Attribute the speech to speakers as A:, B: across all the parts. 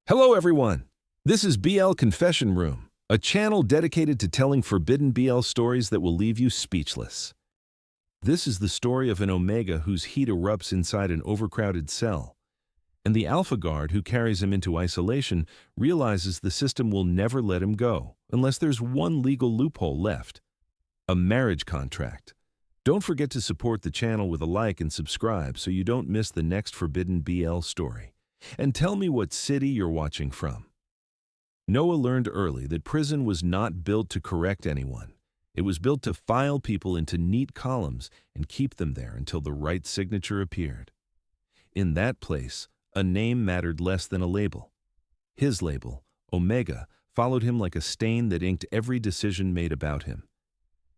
A: Hello, everyone. This is BL Confession Room, a channel dedicated to telling forbidden BL stories that will leave you speechless. This is the story of an Omega whose heat erupts inside an overcrowded cell, and the Alpha Guard who carries him into isolation realizes the system will never let him go unless there's one legal loophole left: a marriage contract. Don't forget to support the channel with a like and subscribe so you don't miss the next forbidden BL story. And tell me what city you're watching from. Noah learned early that prison was not built to correct anyone. It was built to file people into neat columns and keep them there until the right signature appeared. In that place, a name mattered less than a label. His label, Omega, followed him like a stain that inked every decision made about him.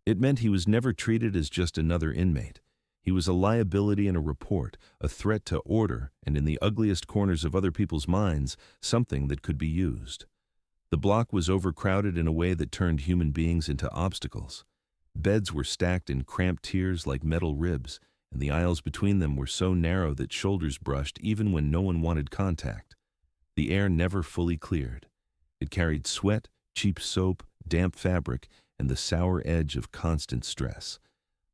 A: It meant he was never treated as just another inmate. He was a liability in a report, a threat to order, and in the ugliest corners of other people's minds, something that could be used. The block was overcrowded in a way that turned human beings into obstacles. Beds were stacked in cramped tiers like metal ribs, and the aisles between them were so narrow that shoulders brushed even when no one wanted contact. The air never fully cleared. It carried sweat, cheap soap, damp fabric, and the sour edge of constant stress.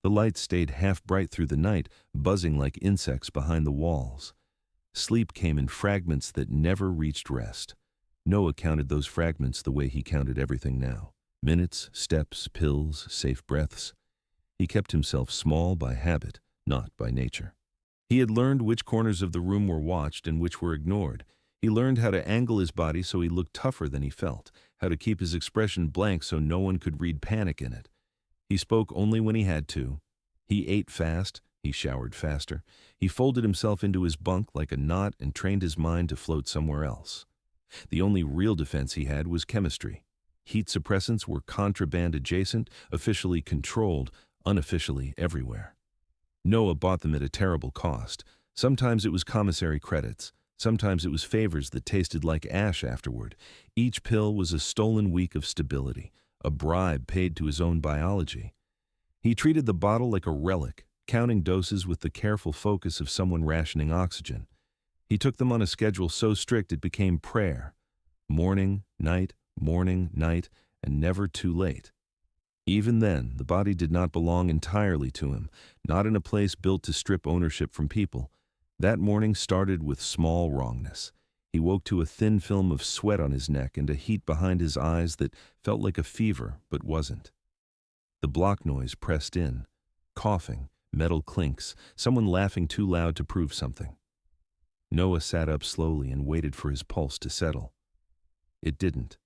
A: The lights stayed half bright through the night, buzzing like insects behind the walls. Sleep came in fragments that never reached rest. Noah counted those fragments the way he counted everything now: minutes, steps, pills, safe breaths. He kept himself small by habit, not by nature. He had learned which corners of the room were watched and which were ignored. He learned how to angle his body so he looked tougher than he felt, how to keep his expression blank so no one could read panic in it. He spoke only when he had to. He ate fast. He showered faster. He folded himself into his bunk like a knot and trained his mind to float somewhere else. The only real defense he had was chemistry. Heat suppressants were contraband adjacent, officially controlled, unofficially everywhere. Noah bought them at a terrible cost. Sometimes it was commissary credits. Sometimes it was favors that tasted like ash afterward. Each pill was a stolen week of stability, a bribe paid to his own biology. He treated the bottle like a relic, counting doses with the careful focus of someone rationing oxygen. He took them on a schedule so strict it became prayer: morning, night, and never too late. Even then, the body did not belong entirely to him, not in a place built to strip ownership from people. That morning started with small wrongness. He woke to a thin film of sweat on his neck and a heat behind his eyes that felt like a fever but wasn't. The block noise pressed in. Coughing, metal clinks, someone laughing too loud to prove something. Noah sat up slowly and waited for his pulse to settle. It didn't.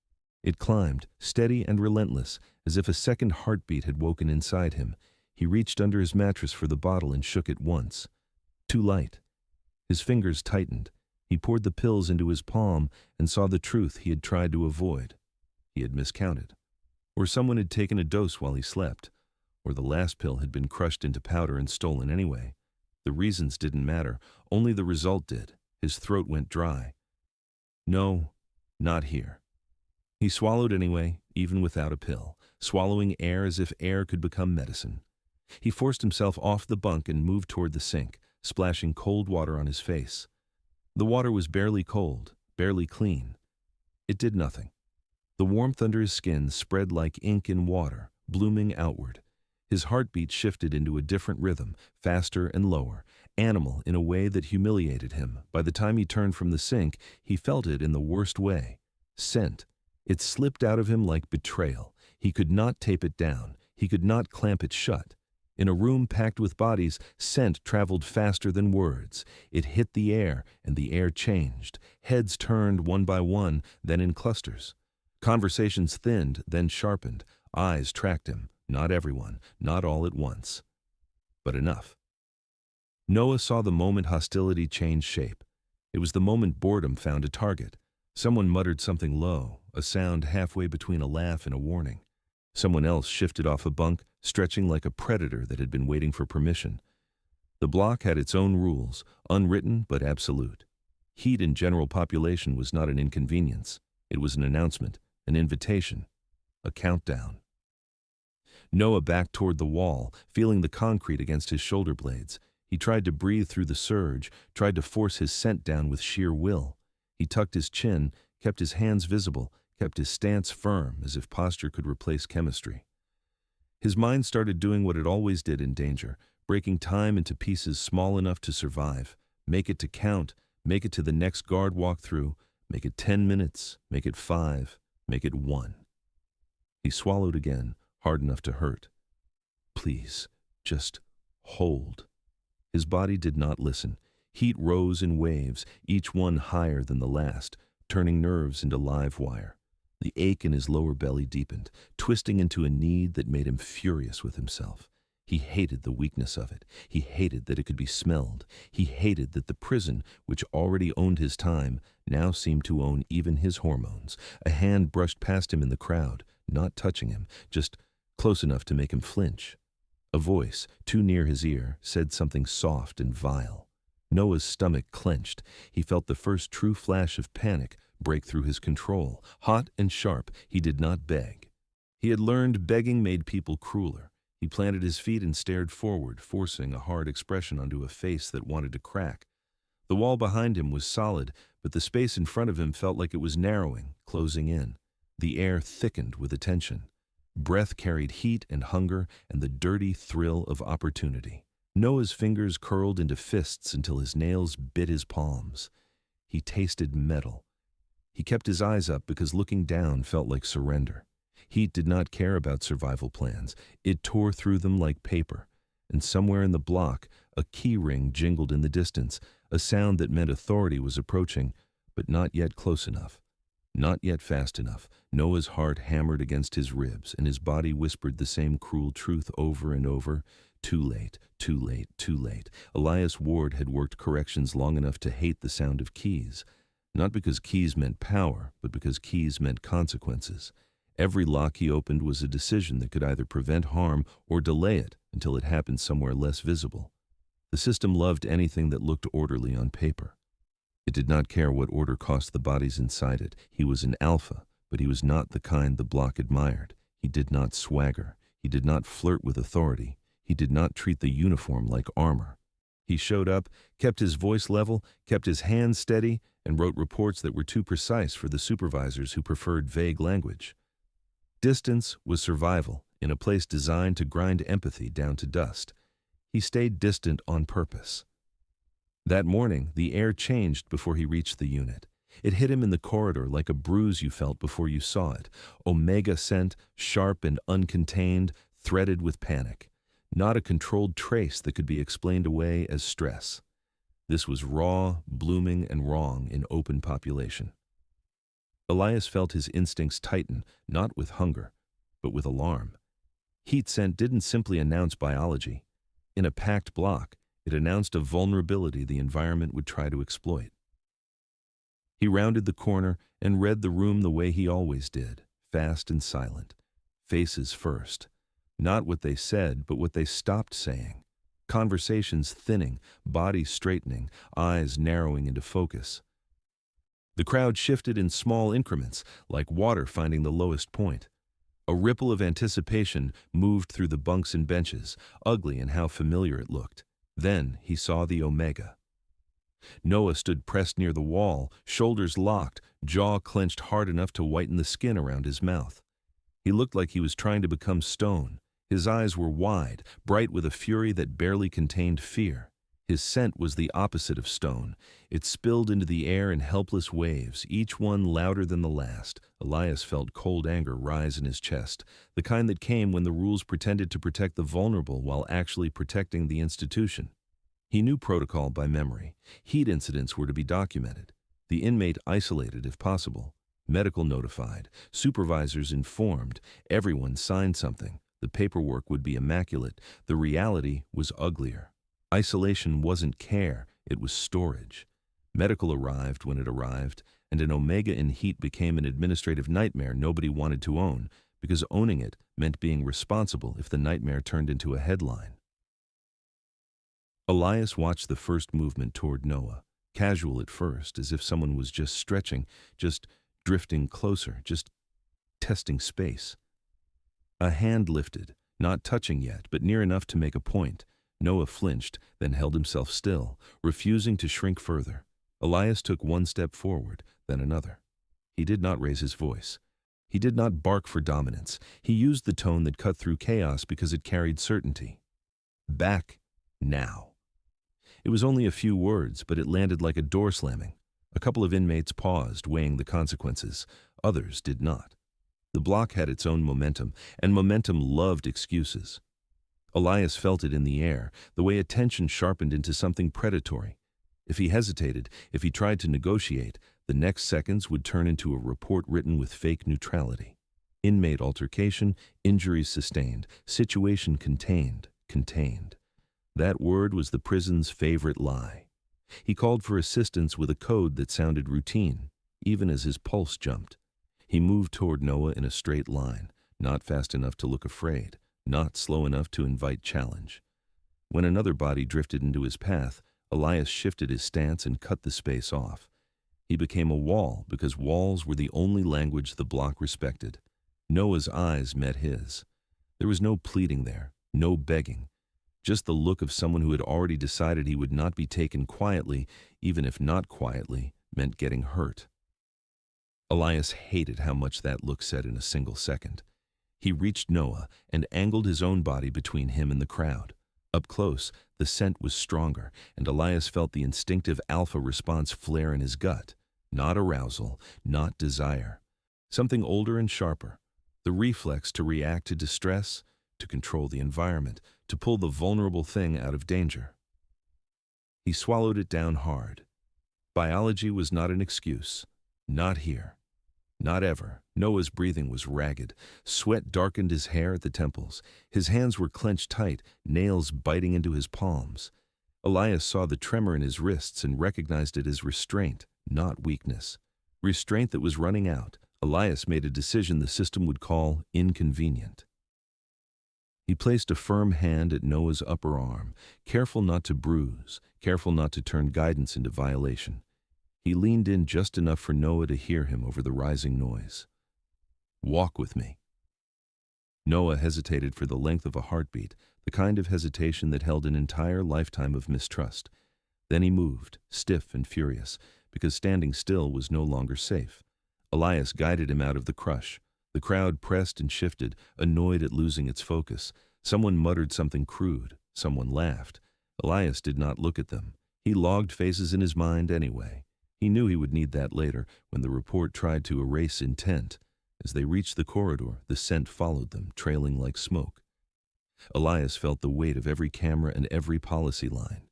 A: It climbed, steady and relentless, as if a second heartbeat had woken inside him. He reached under his mattress for the bottle and shook it once. Too light. His fingers tightened. He poured the pills into his palm and saw the truth he had tried to avoid. He had miscounted. Or someone had taken a dose while he slept. Or the last pill had been crushed into powder and stolen anyway. The reasons didn't matter. Only the result did. His throat went dry. No, not here. He swallowed anyway, even without a pill, swallowing air as if air could become medicine. He forced himself off the bunk and moved toward the sink, splashing cold water on his face. The water was barely cold, barely clean. It did nothing. The warmth under his skin spread like ink in water, blooming outward. His heartbeat shifted into a different rhythm, faster and lower, animal in a way that humiliated him. By the time he turned from the sink, he felt it in the worst way. Scent. It slipped out of him like betrayal. He could not tape it down. He could not clamp it shut. In a room packed with bodies, scent traveled faster than words. It hit the air, and the air changed. Heads turned one by one, then in clusters. Conversations thinned, then sharpened. Eyes tracked him. Not everyone, not all at once. But enough. Noah saw the moment hostility changed shape. It was the moment boredom found a target. Someone muttered something low, a sound halfway between a laugh and a warning. Someone else shifted off a bunk, stretching like a predator that had been waiting for permission. The block had its own rules, unwritten but absolute. Heat in general population was not an inconvenience. It was an announcement, an invitation, a countdown. Noah backed toward the wall, feeling the concrete against his shoulder blades. He tried to breathe through the surge, tried to force his scent down with sheer will. He tucked his chin, kept his hands visible, kept his stance firm, as if posture could replace chemistry. His mind started doing what it always did in danger, breaking time into pieces small enough to survive, make it to count, make it to the next guard walk-through, make it 10 minutes, make it 5, make it 1. He swallowed again, hard enough to hurt. Please, just hold. His body did not listen. Heat rose in waves, each one higher than the last, turning nerves into live wire. The ache in his lower belly deepened, twisting into a need that made him furious with himself. He hated the weakness of it. He hated that it could be smelled. He hated that the prison, which already owned his time, now seemed to own even his hormones. A hand brushed past him in the crowd, not touching him, just close enough to make him flinch. A voice, too near his ear, said something soft and vile. Noah's stomach clenched. He felt the first true flash of panic break through his control. Hot and sharp, he did not beg. He had learned begging made people crueler. He planted his feet and stared forward, forcing a hard expression onto a face that wanted to crack. The wall behind him was solid, but the space in front of him felt like it was narrowing, closing in. The air thickened with attention. Breath carried heat and hunger and the dirty thrill of opportunity. Noah's fingers curled into fists until his nails bit his palms. He tasted metal. He kept his eyes up because looking down felt like surrender. Heat did not care about survival plans. It tore through them like paper. And somewhere in the block, a key ring jingled in the distance, a sound that meant authority was approaching, but not yet close enough. Not yet fast enough. Noah's heart hammered against his ribs, and his body whispered the same cruel truth over and over. Too late, too late, too late. Elias Ward had worked corrections long enough to hate the sound of keys. Not because keys meant power, but because keys meant consequences. Every lock he opened was a decision that could either prevent harm or delay it until it happened somewhere less visible. The system loved anything that looked orderly on paper. It did not care what order cost the bodies inside it. He was an alpha, but he was not the kind the block admired. He did not swagger. He did not flirt with authority. He did not treat the uniform like armor. He showed up, kept his voice level, kept his hands steady, and wrote reports that were too precise for the supervisors who preferred vague language. Distance was survival in a place designed to grind empathy down to dust. He stayed distant on purpose. That morning, the air changed before he reached the unit. It hit him in the corridor like a bruise you felt before you saw it. Omega scent, sharp and uncontained, threaded with panic. Not a controlled trace that could be explained away as stress. This was raw, blooming, and wrong in open population. Elias felt his instincts tighten, not with hunger, but with alarm. Heat scent didn't simply announce biology. In a packed block, it announced a vulnerability the environment would try to exploit. He rounded the corner and read the room the way he always did, fast and silent. Faces first. Not what they said, but what they stopped saying. Conversations thinning, bodies straightening, eyes narrowing into focus. The crowd shifted in small increments, like water finding the lowest point. A ripple of anticipation moved through the bunks and benches, ugly in how familiar it looked. Then he saw the Omega. Noah stood pressed near the wall, shoulders locked, jaw clenched hard enough to whiten the skin around his mouth. He looked like he was trying to become stone. His eyes were wide, bright with a fury that barely contained fear. His scent was the opposite of stone. It spilled into the air in helpless waves, each one louder than the last. Elias felt cold anger rise in his chest, the kind that came when the rules pretended to protect the vulnerable while actually protecting the institution. He knew protocol by memory. Heat incidents were to be documented. The inmate isolated if possible. Medical notified. Supervisors informed. Everyone signed something. The paperwork would be immaculate. The reality was uglier. Isolation wasn't care, it was storage. Medical arrived when it arrived, and an Omega in heat became an administrative nightmare nobody wanted to own, because owning it meant being responsible if the nightmare turned into a headline. Elias watched the first movement toward Noah, casual at first, as if someone was just stretching, just drifting closer, just testing space. A hand lifted, not touching yet, but near enough to make a point. Noah flinched, then held himself still, refusing to shrink further. Elias took one step forward, then another. He did not raise his voice. He did not bark for dominance. He used the tone that cut through chaos because it carried certainty. Back now. It was only a few words, but it landed like a door slamming. A couple of inmates paused, weighing the consequences. Others did not. The block had its own momentum, and momentum loved excuses. Elias felt it in the air, the way attention sharpened into something predatory. If he hesitated, if he tried to negotiate, the next seconds would turn into a report written with fake neutrality. Inmate altercation, injuries sustained, situation contained. That word was the prison's favorite lie. He called for assistance with a code that sounded routine, even as his pulse jumped. He moved toward Noah in a straight line, not fast enough to look afraid, not slow enough to invite challenge. When another body drifted into his path, Elias shifted his stance and cut the space off. He became a wall because walls were the only language the block respected. Noah's eyes met his. There was no pleading there, no begging. Just the look of someone who had already decided he would not be taken quietly, even if not quietly, meant getting hurt. Elias hated how much that look said in a single second. He reached Noah and angled his own body between him and the crowd. Up close, the scent was stronger, and Elias felt the instinctive alpha response flare in his gut. Not arousal, not desire. Something older and sharper. The reflex to react to distress, to control the environment, to pull the vulnerable thing out of danger. He swallowed it down hard. Biology was not an excuse. Not here. Not ever. Noah's breathing was ragged. Sweat darkened his hair at the temples. His hands were clenched tight, nails biting into his palms. Elias saw the tremor in his wrists and recognized it as restraint, not weakness. Restraint that was running out. Elias made a decision the system would call inconvenient. He placed a firm hand at Noah's upper arm, careful not to bruise, careful not to turn guidance into violation. He leaned in just enough for Noah to hear him over the rising noise. "Walk with me." Noah hesitated for the length of a heartbeat, the kind of hesitation that held an entire lifetime of mistrust. Then he moved, stiff and furious, because standing still was no longer safe. Elias guided him out of the crush. The crowd pressed and shifted, annoyed at losing its focus. Someone muttered something crude. Someone laughed. Elias did not look at them. He logged faces in his mind anyway. He knew he would need that later, when the report tried to erase intent. As they reached the corridor, the scent followed them, trailing like smoke. Elias felt the weight of every camera and every policy line.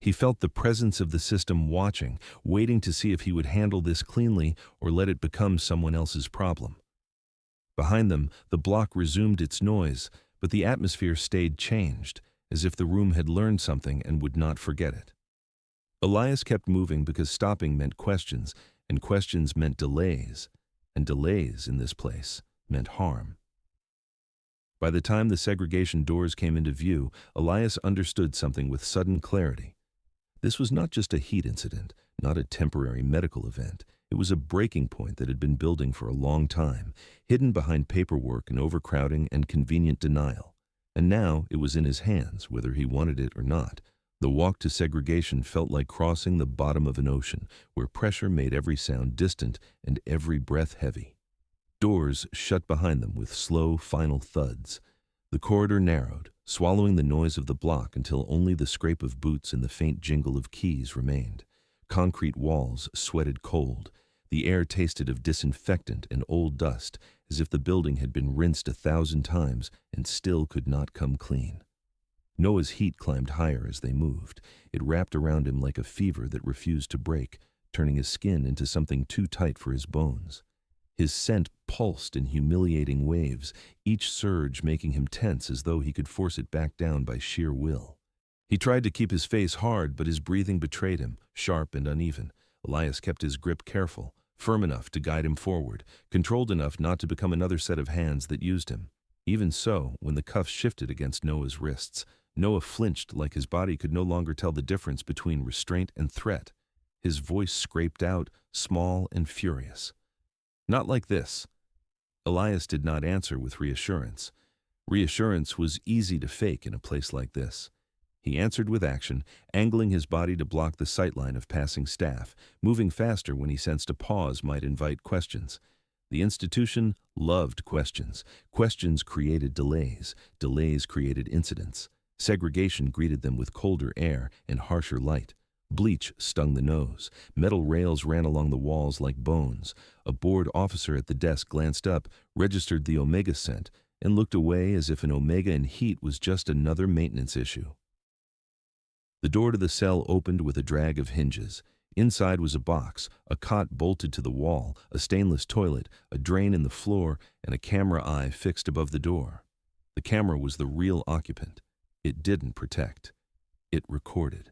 A: He felt the presence of the system watching, waiting to see if he would handle this cleanly or let it become someone else's problem. Behind them, the block resumed its noise, but the atmosphere stayed changed, as if the room had learned something and would not forget it. Elias kept moving because stopping meant questions, and questions meant delays, and delays in this place meant harm. By the time the segregation doors came into view, Elias understood something with sudden clarity. This was not just a heat incident, not a temporary medical event. It was a breaking point that had been building for a long time, hidden behind paperwork and overcrowding and convenient denial. And now it was in his hands, whether he wanted it or not. The walk to segregation felt like crossing the bottom of an ocean, where pressure made every sound distant and every breath heavy. Doors shut behind them with slow, final thuds. The corridor narrowed, swallowing the noise of the block until only the scrape of boots and the faint jingle of keys remained. Concrete walls sweated cold. The air tasted of disinfectant and old dust, as if the building had been rinsed 1,000 times and still could not come clean. Noah's heat climbed higher as they moved. It wrapped around him like a fever that refused to break, turning his skin into something too tight for his bones. His scent pulsed in humiliating waves, each surge making him tense as though he could force it back down by sheer will. He tried to keep his face hard, but his breathing betrayed him, sharp and uneven. Elias kept his grip careful, firm enough to guide him forward, controlled enough not to become another set of hands that used him. Even so, when the cuffs shifted against Noah's wrists, Noah flinched like his body could no longer tell the difference between restraint and threat. His voice scraped out, small and furious. "Not like this." Elias did not answer with reassurance. Reassurance was easy to fake in a place like this. He answered with action, angling his body to block the sightline of passing staff, moving faster when he sensed a pause might invite questions. The institution loved questions. Questions created delays. Delays created incidents. Segregation greeted them with colder air and harsher light. Bleach stung the nose. Metal rails ran along the walls like bones. A bored officer at the desk glanced up, registered the omega scent, and looked away as if an omega in heat was just another maintenance issue. The door to the cell opened with a drag of hinges. Inside was a box, a cot bolted to the wall, a stainless toilet, a drain in the floor, and a camera eye fixed above the door. The camera was the real occupant. It didn't protect. It recorded.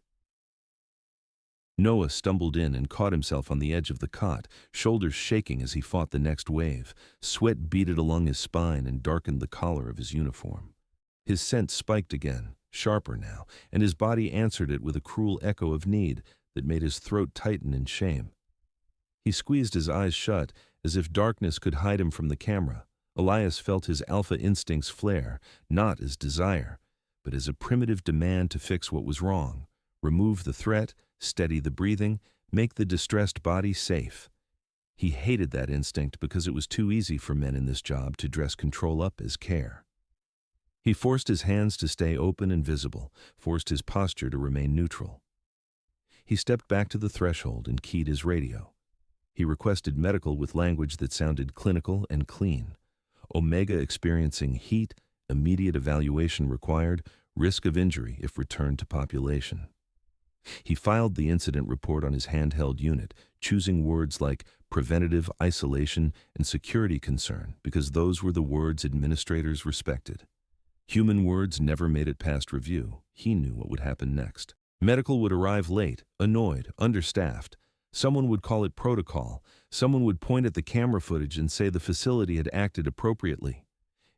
A: Noah stumbled in and caught himself on the edge of the cot, shoulders shaking as he fought the next wave. Sweat beaded along his spine and darkened the collar of his uniform. His scent spiked again, sharper now, and his body answered it with a cruel echo of need that made his throat tighten in shame. He squeezed his eyes shut, as if darkness could hide him from the camera. Elias felt his alpha instincts flare, not as desire, but as a primitive demand to fix what was wrong, remove the threat, steady the breathing, make the distressed body safe. He hated that instinct because it was too easy for men in this job to dress control up as care. He forced his hands to stay open and visible, forced his posture to remain neutral. He stepped back to the threshold and keyed his radio. He requested medical with language that sounded clinical and clean. Omega experiencing heat, immediate evaluation required, risk of injury if returned to population. He filed the incident report on his handheld unit, choosing words like preventative, isolation, and security concern because those were the words administrators respected. Human words never made it past review. He knew what would happen next. Medical would arrive late, annoyed, understaffed. Someone would call it protocol. Someone would point at the camera footage and say the facility had acted appropriately.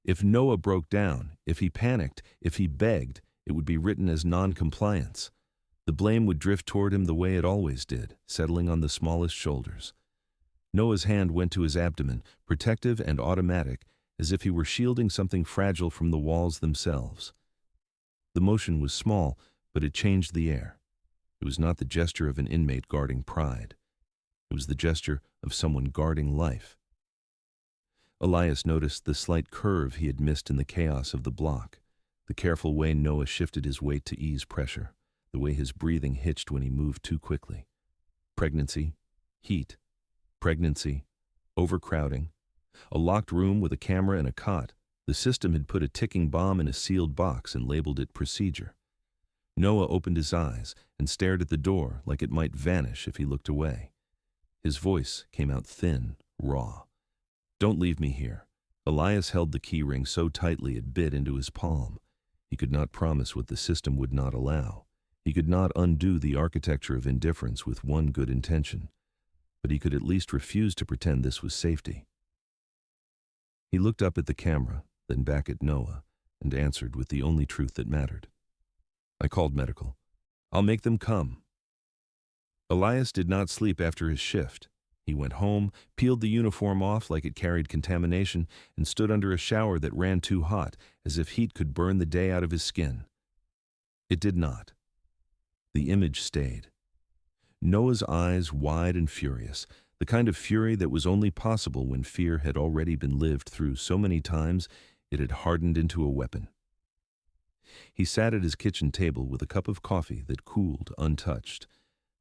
A: If Noah broke down, if he panicked, if he begged, it would be written as non-compliance. The blame would drift toward him the way it always did, settling on the smallest shoulders. Noah's hand went to his abdomen, protective and automatic, as if he were shielding something fragile from the walls themselves. The motion was small, but it changed the air. It was not the gesture of an inmate guarding pride. It was the gesture of someone guarding life. Elias noticed the slight curve he had missed in the chaos of the block, the careful way Noah shifted his weight to ease pressure, the way his breathing hitched when he moved too quickly. Pregnancy, heat, pregnancy, overcrowding, a locked room with a camera and a cot. The system had put a ticking bomb in a sealed box and labeled it procedure. Noah opened his eyes and stared at the door like it might vanish if he looked away. His voice came out thin, raw. "Don't leave me here." Elias held the key ring so tightly it bit into his palm. He could not promise what the system would not allow. He could not undo the architecture of indifference with one good intention, but he could at least refuse to pretend this was safety. He looked up at the camera, then back at Noah, and answered with the only truth that mattered. "I called medical. I'll make them come." Elias did not sleep after his shift. He went home, peeled the uniform off like it carried contamination, and stood under a shower that ran too hot, as if heat could burn the day out of his skin. It did not. The image stayed. Noah's eyes wide and furious, the kind of fury that was only possible when fear had already been lived through so many times it had hardened into a weapon. He sat at his kitchen table with a cup of coffee that cooled untouched.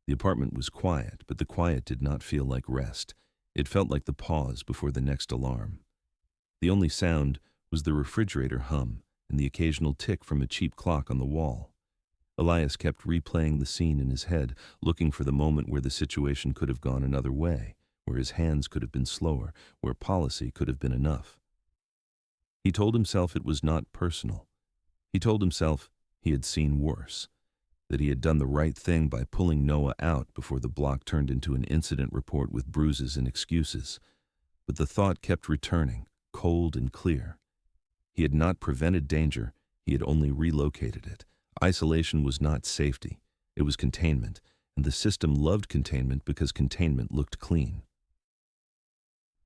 A: The apartment was quiet, but the quiet did not feel like rest. It felt like the pause before the next alarm. The only sound was the refrigerator hum and the occasional tick from a cheap clock on the wall. Elias kept replaying the scene in his head, looking for the moment where the situation could have gone another way, where his hands could have been slower, where policy could have been enough. He told himself it was not personal. He told himself he had seen worse, that he had done the right thing by pulling Noah out before the block turned into an incident report with bruises and excuses. But the thought kept returning, cold and clear. He had not prevented danger, he had only relocated it. Isolation was not safety, it was containment, and the system loved containment because containment looked clean.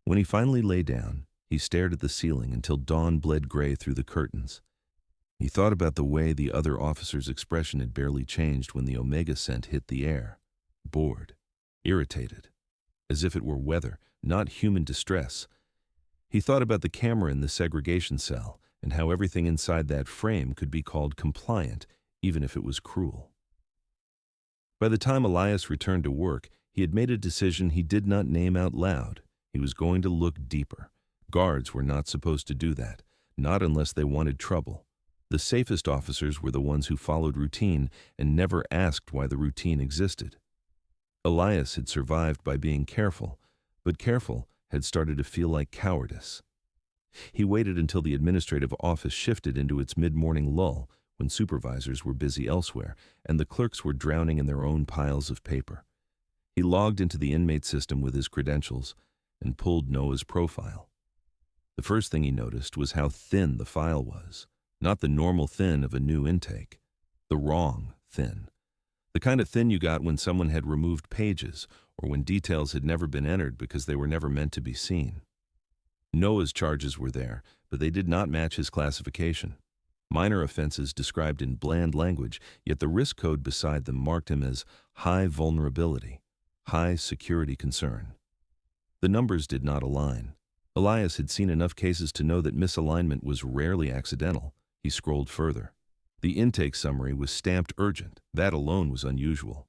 A: When he finally lay down, he stared at the ceiling until dawn bled gray through the curtains. He thought about the way the other officer's expression had barely changed when the Omega scent hit the air. Bored, irritated, as if it were weather, not human distress. He thought about the camera in the segregation cell and how everything inside that frame could be called compliant, even if it was cruel. By the time Elias returned to work, he had made a decision he did not name out loud. He was going to look deeper. Guards were not supposed to do that, not unless they wanted trouble. The safest officers were the ones who followed routine and never asked why the routine existed. Elias had survived by being careful, but careful had started to feel like cowardice. He waited until the administrative office shifted into its mid-morning lull, when supervisors were busy elsewhere and the clerks were drowning in their own piles of paper. He logged into the inmate system with his credentials and pulled Noah's profile. The first thing he noticed was how thin the file was. Not the normal thin of a new intake. The wrong thin. The kind of thin you got when someone had removed pages or when details had never been entered because they were never meant to be seen. Noah's charges were there, but they did not match his classification. Minor offenses described in bland language, yet the risk code beside them marked him as high vulnerability, high security concern. The numbers did not align. Elias had seen enough cases to know that misalignment was rarely accidental. He scrolled further. The intake summary was stamped urgent. That alone was unusual.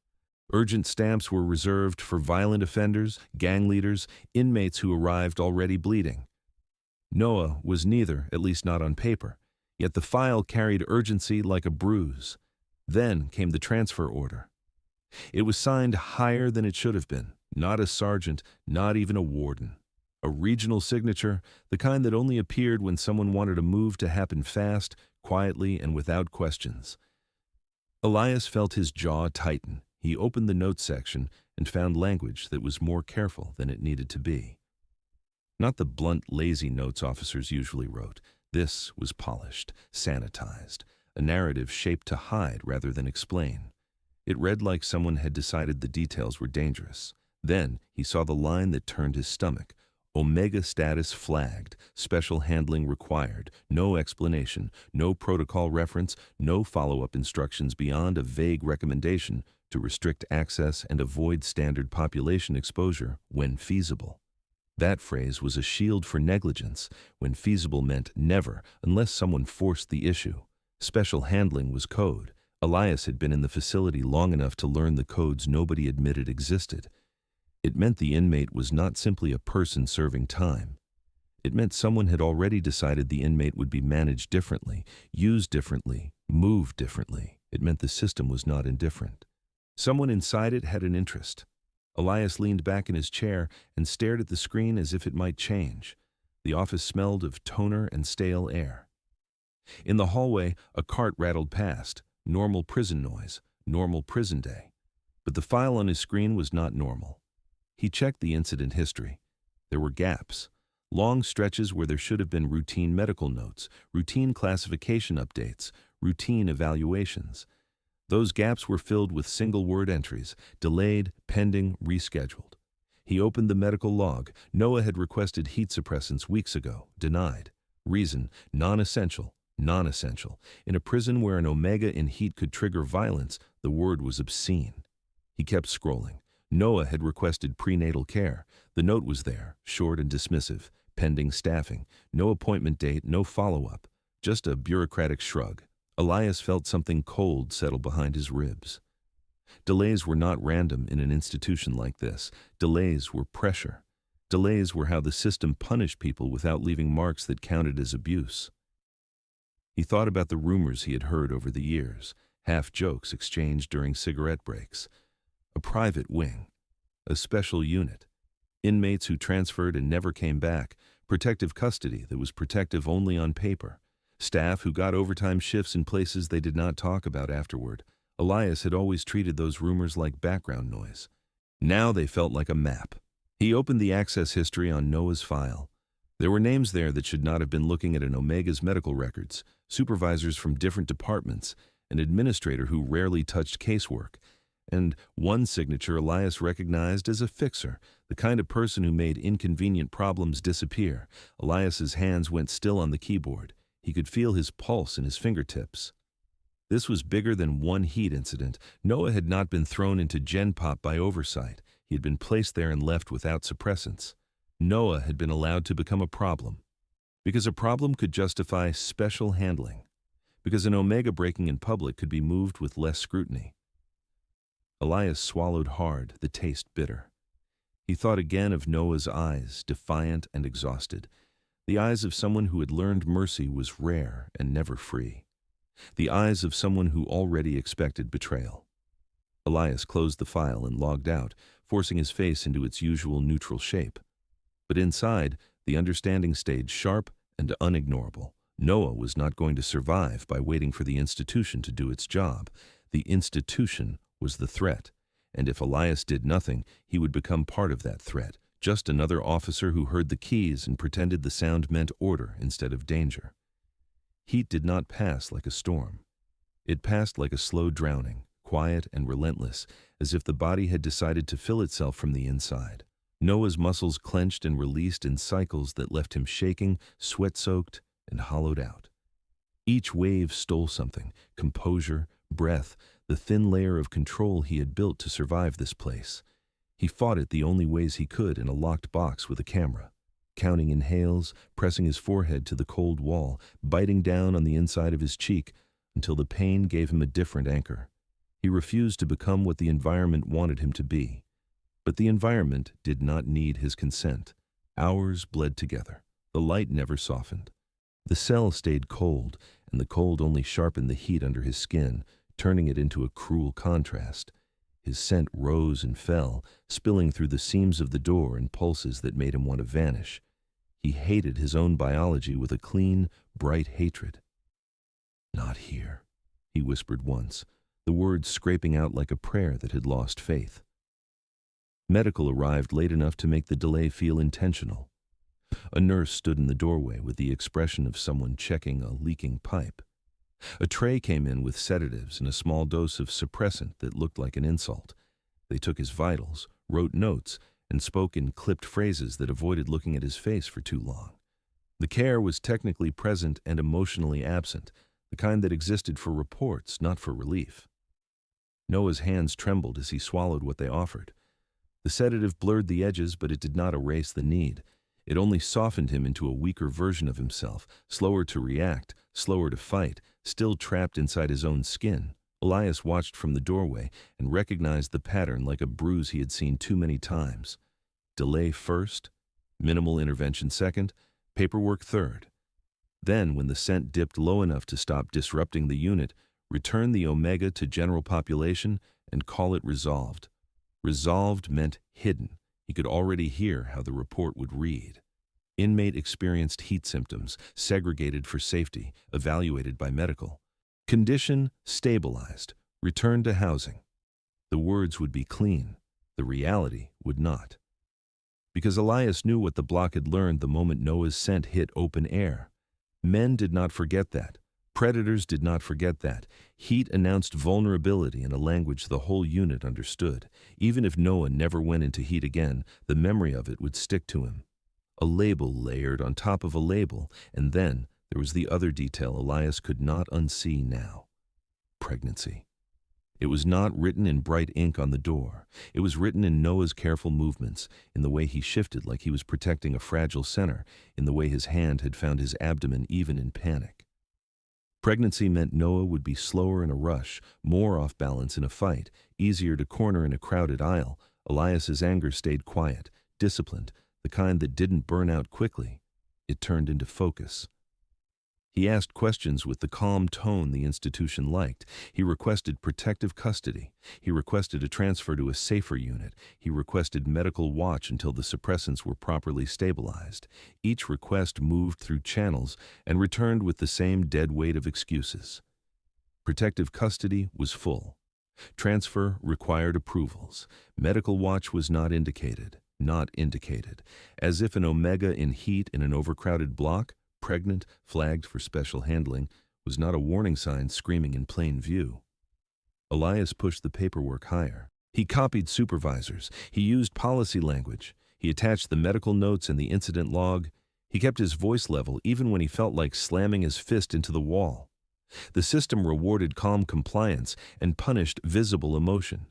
A: Urgent stamps were reserved for violent offenders, gang leaders, inmates who arrived already bleeding. Noah was neither, at least not on paper, yet the file carried urgency like a bruise. Then came the transfer order. It was signed higher than it should have been, not a sergeant, not even a warden. A regional signature, the kind that only appeared when someone wanted a move to happen fast, quietly, and without questions. Elias felt his jaw tighten. He opened the notes section and found language that was more careful than it needed to be. Not the blunt, lazy notes officers usually wrote. This was polished, sanitized, a narrative shaped to hide rather than explain. It read like someone had decided the details were dangerous. Then he saw the line that turned his stomach. Omega status flagged, special handling required, no explanation, no protocol reference, no follow-up instructions beyond a vague recommendation to restrict access and avoid standard population exposure when feasible. That phrase was a shield for negligence, when feasible meant never, unless someone forced the issue. Special handling was code. Elias had been in the facility long enough to learn the codes nobody admitted existed. It meant the inmate was not simply a person serving time. It meant someone had already decided the inmate would be managed differently, used differently, moved differently. It meant the system was not indifferent. Someone inside it had an interest. Elias leaned back in his chair and stared at the screen as if it might change. The office smelled of toner and stale air. In the hallway, a cart rattled past. Normal prison noise, normal prison day. But the file on his screen was not normal. He checked the incident history. There were gaps, long stretches where there should have been routine medical notes, routine classification updates, routine evaluations. Those gaps were filled with single-word entries, delayed, pending, rescheduled. He opened the medical log. Noah had requested heat suppressants weeks ago, denied. Reason, non-essential, non-essential. In a prison where an omega in heat could trigger violence, the word was obscene. He kept scrolling. Noah had requested prenatal care. The note was there, short and dismissive, pending staffing, no appointment date, no follow-up, just a bureaucratic shrug. Elias felt something cold settle behind his ribs. Delays were not random in an institution like this. Delays were pressure. Delays were how the system punished people without leaving marks that counted as abuse. He thought about the rumors he had heard over the years, half-jokes exchanged during cigarette breaks. A private wing, a special unit, inmates who transferred and never came back, protective custody that was protective only on paper, staff who got overtime shifts in places they did not talk about afterward. Elias had always treated those rumors like background noise. Now they felt like a map. He opened the access history on Noah's file. There were names there that should not have been looking at an Omega's medical records, supervisors from different departments, an administrator who rarely touched casework, and one signature Elias recognized as a fixer, the kind of person who made inconvenient problems disappear. Elias's hands went still on the keyboard. He could feel his pulse in his fingertips. This was bigger than one heat incident. Noah had not been thrown into Gen Pop by oversight. He had been placed there and left without suppressants. Noah had been allowed to become a problem. Because a problem could justify special handling. Because an Omega breaking in public could be moved with less scrutiny. Elias swallowed hard, the taste bitter. He thought again of Noah's eyes, defiant and exhausted. The eyes of someone who had learned mercy was rare and never free. The eyes of someone who already expected betrayal. Elias closed the file and logged out, forcing his face into its usual neutral shape. But inside, the understanding stayed sharp and unignorable. Noah was not going to survive by waiting for the institution to do its job. The institution was the threat, and if Elias did nothing, he would become part of that threat, just another officer who heard the keys and pretended the sound meant order instead of danger. Heat did not pass like a storm. It passed like a slow drowning, quiet and relentless, as if the body had decided to fill itself from the inside. Noah's muscles clenched and released in cycles that left him shaking, sweat-soaked, and hollowed out. Each wave stole something: composure, breath, the thin layer of control he had built to survive this place. He fought it the only ways he could in a locked box with a camera, counting inhales, pressing his forehead to the cold wall, biting down on the inside of his cheek until the pain gave him a different anchor. He refused to become what the environment wanted him to be. But the environment did not need his consent. Hours bled together. The light never softened. The cell stayed cold, and the cold only sharpened the heat under his skin, turning it into a cruel contrast. His scent rose and fell, spilling through the seams of the door in pulses that made him want to vanish. He hated his own biology with a clean, bright hatred. "Not here," he whispered once, the words scraping out like a prayer that had lost faith. Medical arrived late enough to make the delay feel intentional. A nurse stood in the doorway with the expression of someone checking a leaking pipe. A tray came in with sedatives and a small dose of suppressant that looked like an insult. They took his vitals, wrote notes, and spoke in clipped phrases that avoided looking at his face for too long. The care was technically present and emotionally absent, the kind that existed for reports, not for relief. Noah's hands trembled as he swallowed what they offered. The sedative blurred the edges, but it did not erase the need. It only softened him into a weaker version of himself, slower to react, slower to fight, still trapped inside his own skin. Elias watched from the doorway and recognized the pattern like a bruise he had seen too many times. Delay first, minimal intervention second, paperwork third. Then, when the scent dipped low enough to stop disrupting the unit, return the Omega to general population and call it resolved. Resolved meant hidden. He could already hear how the report would read. Inmate experienced heat symptoms, segregated for safety, evaluated by medical. Condition stabilized, returned to housing. The words would be clean. The reality would not. Because Elias knew what the block had learned the moment Noah's scent hit open air. Men did not forget that. Predators did not forget that. Heat announced vulnerability in a language the whole unit understood. Even if Noah never went into heat again, the memory of it would stick to him. A label layered on top of a label, and then there was the other detail Elias could not unsee now. Pregnancy. It was not written in bright ink on the door. It was written in Noah's careful movements, in the way he shifted like he was protecting a fragile center, in the way his hand had found his abdomen even in panic. Pregnancy meant Noah would be slower in a rush, more off balance in a fight, easier to corner in a crowded aisle. Elias's anger stayed quiet, disciplined, the kind that didn't burn out quickly. It turned into focus. He asked questions with the calm tone the institution liked. He requested protective custody. He requested a transfer to a safer unit. He requested medical watch until the suppressants were properly stabilized. Each request moved through channels and returned with the same dead weight of excuses. Protective custody was full. Transfer required approvals. Medical watch was not indicated. Not indicated. As if an Omega in heat in an overcrowded block, pregnant, flagged for special handling, was not a warning sign screaming in plain view. Elias pushed the paperwork higher. He copied supervisors. He used policy language. He attached the medical notes and the incident log. He kept his voice level even when he felt like slamming his fist into the wall. The system rewarded calm compliance and punished visible emotion.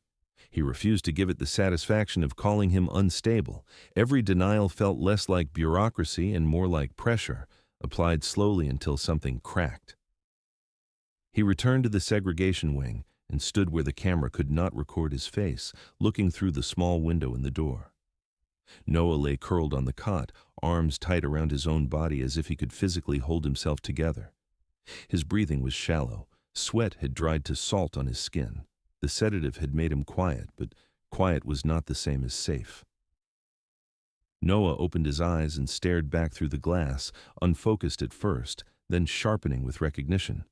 A: He refused to give it the satisfaction of calling him unstable. Every denial felt less like bureaucracy and more like pressure, applied slowly until something cracked. He returned to the segregation wing and stood where the camera could not record his face, looking through the small window in the door. Noah lay curled on the cot, arms tight around his own body as if he could physically hold himself together. His breathing was shallow. Sweat had dried to salt on his skin. The sedative had made him quiet, but quiet was not the same as safe. Noah opened his eyes and stared back through the glass, unfocused at first, then sharpening with recognition.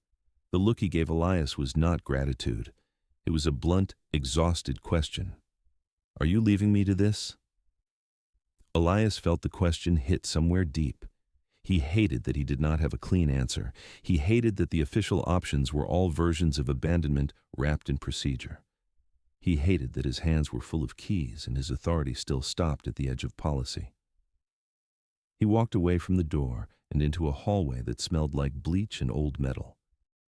A: The look he gave Elias was not gratitude. It was a blunt, exhausted question. "Are you leaving me to this?" Elias felt the question hit somewhere deep. He hated that he did not have a clean answer. He hated that the official options were all versions of abandonment wrapped in procedure. He hated that his hands were full of keys and his authority still stopped at the edge of policy. He walked away from the door and into a hallway that smelled like bleach and old metal.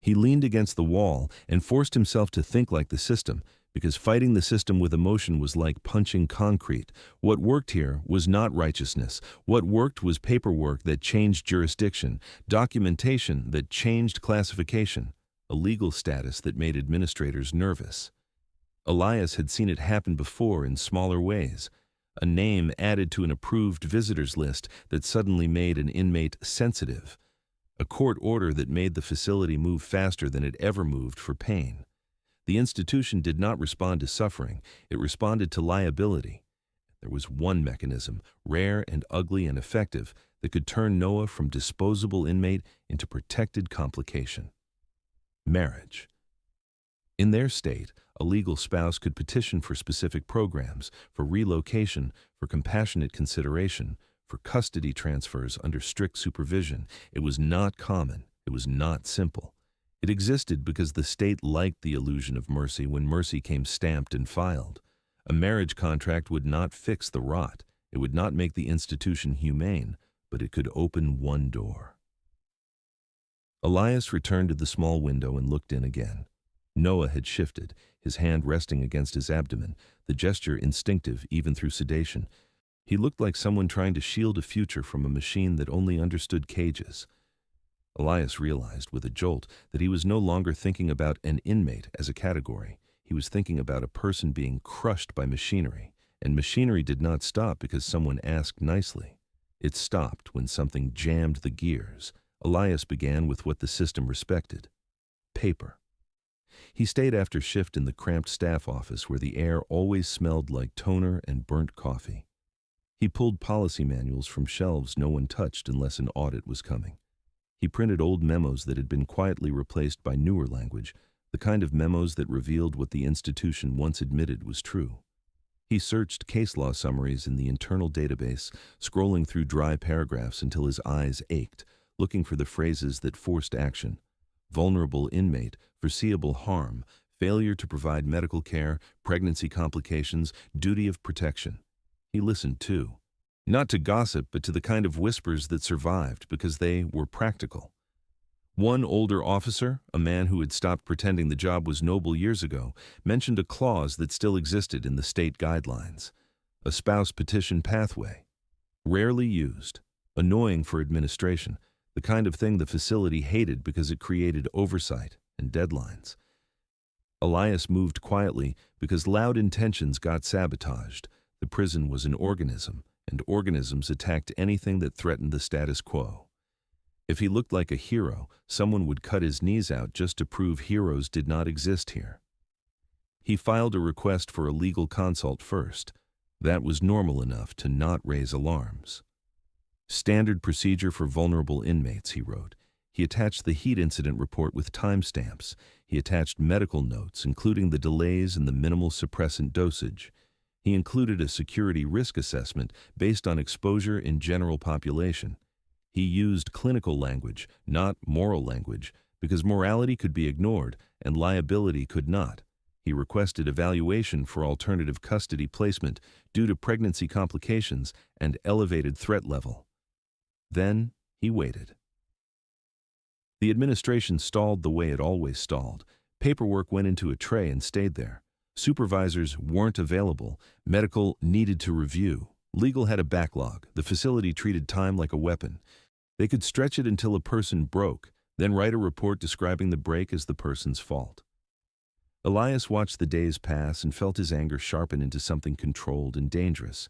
A: He leaned against the wall and forced himself to think like the system, because fighting the system with emotion was like punching concrete. What worked here was not righteousness. What worked was paperwork that changed jurisdiction, documentation that changed classification, a legal status that made administrators nervous. Elias had seen it happen before in smaller ways. A name added to an approved visitors list that suddenly made an inmate sensitive. A court order that made the facility move faster than it ever moved for pain. The institution did not respond to suffering, it responded to liability. There was one mechanism, rare and ugly and effective, that could turn Noah from disposable inmate into protected complication. Marriage. In their state, a legal spouse could petition for specific programs, for relocation, for compassionate consideration, for custody transfers under strict supervision. It was not common, it was not simple. It existed because the state liked the illusion of mercy when mercy came stamped and filed. A marriage contract would not fix the rot. It would not make the institution humane, but it could open one door. Elias returned to the small window and looked in again. Noah had shifted, his hand resting against his abdomen, the gesture instinctive even through sedation. He looked like someone trying to shield a future from a machine that only understood cages. Elias realized with a jolt that he was no longer thinking about an inmate as a category. He was thinking about a person being crushed by machinery, and machinery did not stop because someone asked nicely. It stopped when something jammed the gears. Elias began with what the system respected: paper. He stayed after shift in the cramped staff office where the air always smelled like toner and burnt coffee. He pulled policy manuals from shelves no one touched unless an audit was coming. He printed old memos that had been quietly replaced by newer language, the kind of memos that revealed what the institution once admitted was true. He searched case law summaries in the internal database, scrolling through dry paragraphs until his eyes ached, looking for the phrases that forced action. Vulnerable inmate, foreseeable harm, failure to provide medical care, pregnancy complications, duty of protection. He listened too. Not to gossip, but to the kind of whispers that survived because they were practical. One older officer, a man who had stopped pretending the job was noble years ago, mentioned a clause that still existed in the state guidelines: a spouse petition pathway. Rarely used, annoying for administration, the kind of thing the facility hated because it created oversight and deadlines. Elias moved quietly because loud intentions got sabotaged. The prison was an organism, and organisms attacked anything that threatened the status quo. If he looked like a hero, someone would cut his knees out just to prove heroes did not exist here. He filed a request for a legal consult first. That was normal enough to not raise alarms. Standard procedure for vulnerable inmates, he wrote. He attached the heat incident report with timestamps. He attached medical notes, including the delays and the minimal suppressant dosage. He included a security risk assessment based on exposure in general population. He used clinical language, not moral language, because morality could be ignored and liability could not. He requested evaluation for alternative custody placement due to pregnancy complications and elevated threat level. Then he waited. The administration stalled the way it always stalled. Paperwork went into a tray and stayed there. Supervisors weren't available. Medical needed to review. Legal had a backlog. The facility treated time like a weapon. They could stretch it until a person broke, then write a report describing the break as the person's fault. Elias watched the days pass and felt his anger sharpen into something controlled and dangerous.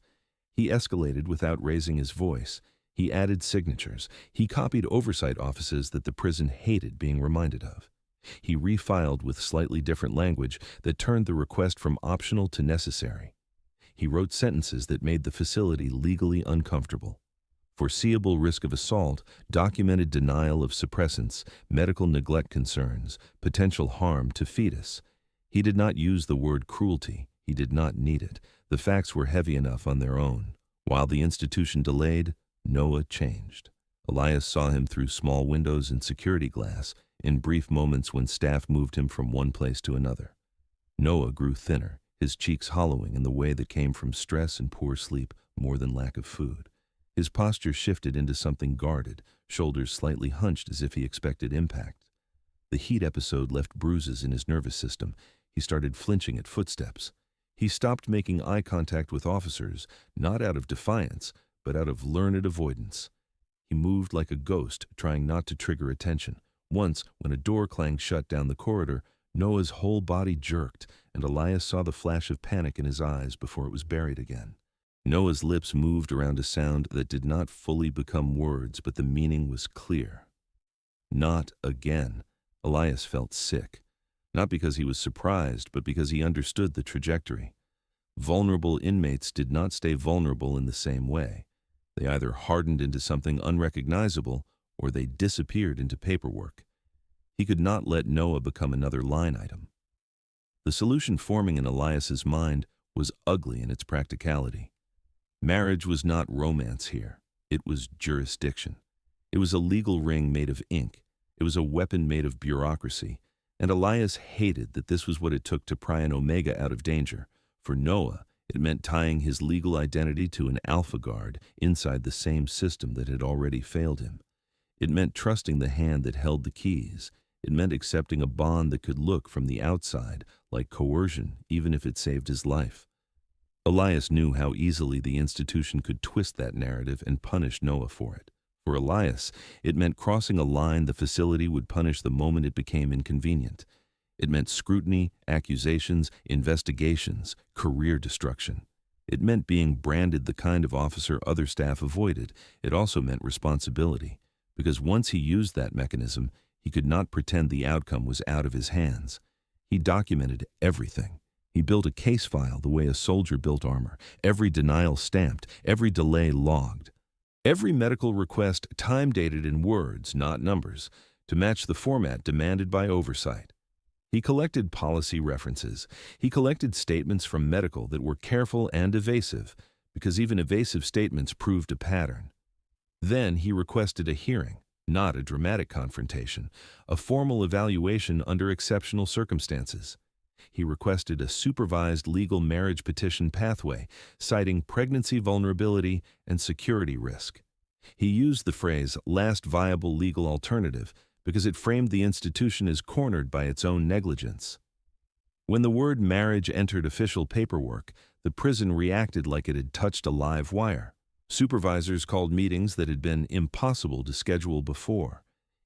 A: He escalated without raising his voice. He added signatures. He copied oversight offices that the prison hated being reminded of. He refiled with slightly different language that turned the request from optional to necessary. He wrote sentences that made the facility legally uncomfortable. Foreseeable risk of assault, documented denial of suppressants, medical neglect concerns, potential harm to fetus. He did not use the word cruelty. He did not need it. The facts were heavy enough on their own. While the institution delayed, Noah changed. Elias saw him through small windows and security glass, in brief moments when staff moved him from one place to another. Noah grew thinner, his cheeks hollowing in the way that came from stress and poor sleep more than lack of food. His posture shifted into something guarded, shoulders slightly hunched as if he expected impact. The heat episode left bruises in his nervous system. He started flinching at footsteps. He stopped making eye contact with officers, not out of defiance, but out of learned avoidance. He moved like a ghost, trying not to trigger attention. Once, when a door clanged shut down the corridor, Noah's whole body jerked, and Elias saw the flash of panic in his eyes before it was buried again. Noah's lips moved around a sound that did not fully become words, but the meaning was clear. Not again. Elias felt sick, not because he was surprised, but because he understood the trajectory. Vulnerable inmates did not stay vulnerable in the same way. They either hardened into something unrecognizable, or they disappeared into paperwork. He could not let Noah become another line item. The solution forming in Elias's mind was ugly in its practicality. Marriage was not romance here. It was jurisdiction. It was a legal ring made of ink. It was a weapon made of bureaucracy. And Elias hated that this was what it took to pry an Omega out of danger. For Noah, it meant tying his legal identity to an alpha guard inside the same system that had already failed him. It meant trusting the hand that held the keys. It meant accepting a bond that could look from the outside like coercion, even if it saved his life. Elias knew how easily the institution could twist that narrative and punish Noah for it. For Elias, it meant crossing a line the facility would punish the moment it became inconvenient. It meant scrutiny, accusations, investigations, career destruction. It meant being branded the kind of officer other staff avoided. It also meant responsibility, because once he used that mechanism, he could not pretend the outcome was out of his hands. He documented everything. He built a case file the way a soldier built armor, every denial stamped, every delay logged. Every medical request time-dated in words, not numbers, to match the format demanded by oversight. He collected policy references. He collected statements from medical that were careful and evasive, because even evasive statements proved a pattern. Then he requested a hearing, not a dramatic confrontation, a formal evaluation under exceptional circumstances. He requested a supervised legal marriage petition pathway, citing pregnancy vulnerability and security risk. He used the phrase last viable legal alternative because it framed the institution as cornered by its own negligence. When the word marriage entered official paperwork, the prison reacted like it had touched a live wire. Supervisors called meetings that had been impossible to schedule before.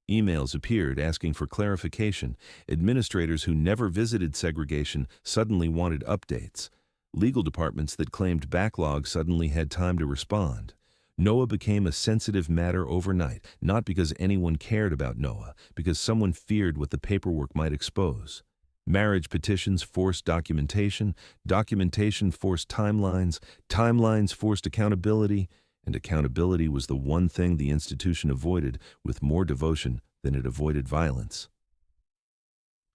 A: Emails appeared asking for clarification. Administrators who never visited segregation suddenly wanted updates. Legal departments that claimed backlog suddenly had time to respond. Noah became a sensitive matter overnight, not because anyone cared about Noah, because someone feared what the paperwork might expose. Marriage petitions forced documentation, documentation forced timelines, timelines forced accountability, and accountability was the one thing the institution avoided with more devotion than it avoided violence.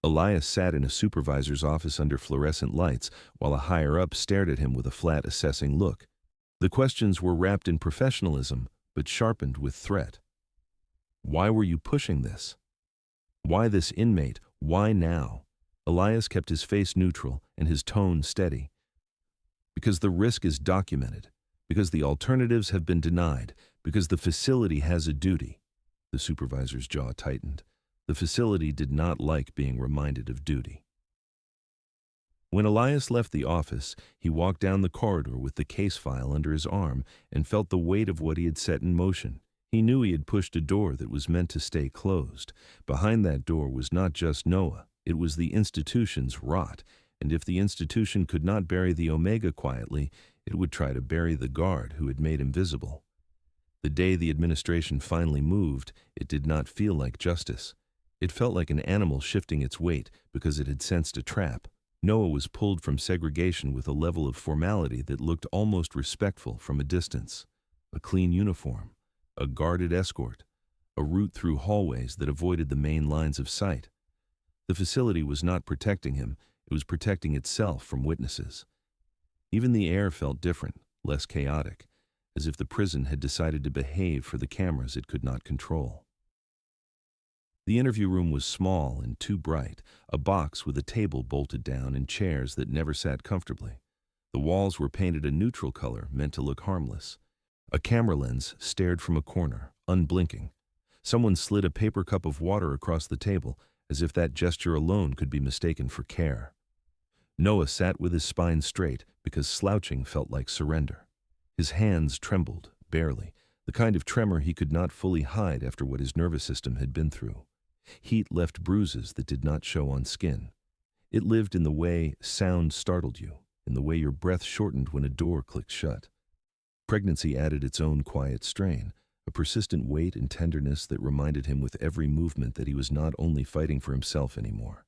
A: Elias sat in a supervisor's office under fluorescent lights while a higher-up stared at him with a flat, assessing look. The questions were wrapped in professionalism, but sharpened with threat. Why were you pushing this? Why this inmate? Why now? Elias kept his face neutral and his tone steady. Because the risk is documented. Because the alternatives have been denied, Because the facility has a duty. The supervisor's jaw tightened. The facility did not like being reminded of duty. When Elias left the office, he walked down the corridor with the case file under his arm and felt the weight of what he had set in motion. He knew he had pushed a door that was meant to stay closed. Behind that door was not just Noah, it was the institution's rot, and if the institution could not bury the Omega quietly, it would try to bury the guard who had made him visible. The day the administration finally moved, it did not feel like justice. It felt like an animal shifting its weight because it had sensed a trap. Noah was pulled from segregation with a level of formality that looked almost respectful from a distance. A clean uniform, a guarded escort, a route through hallways that avoided the main lines of sight. The facility was not protecting him, it was protecting itself from witnesses. Even the air felt different, less chaotic, as if the prison had decided to behave for the cameras it could not control. The interview room was small and too bright, a box with a table bolted down and chairs that never sat comfortably. The walls were painted a neutral color meant to look harmless. A camera lens stared from a corner, unblinking. Someone slid a paper cup of water across the table, as if that gesture alone could be mistaken for care. Noah sat with his spine straight because slouching felt like surrender. His hands trembled, barely, the kind of tremor he could not fully hide after what his nervous system had been through. Heat left bruises that did not show on skin. It lived in the way sound startled you, in the way your breath shortened when a door clicked shut. Pregnancy added its own quiet strain, a persistent weight and tenderness that reminded him with every movement that he was not only fighting for himself anymore.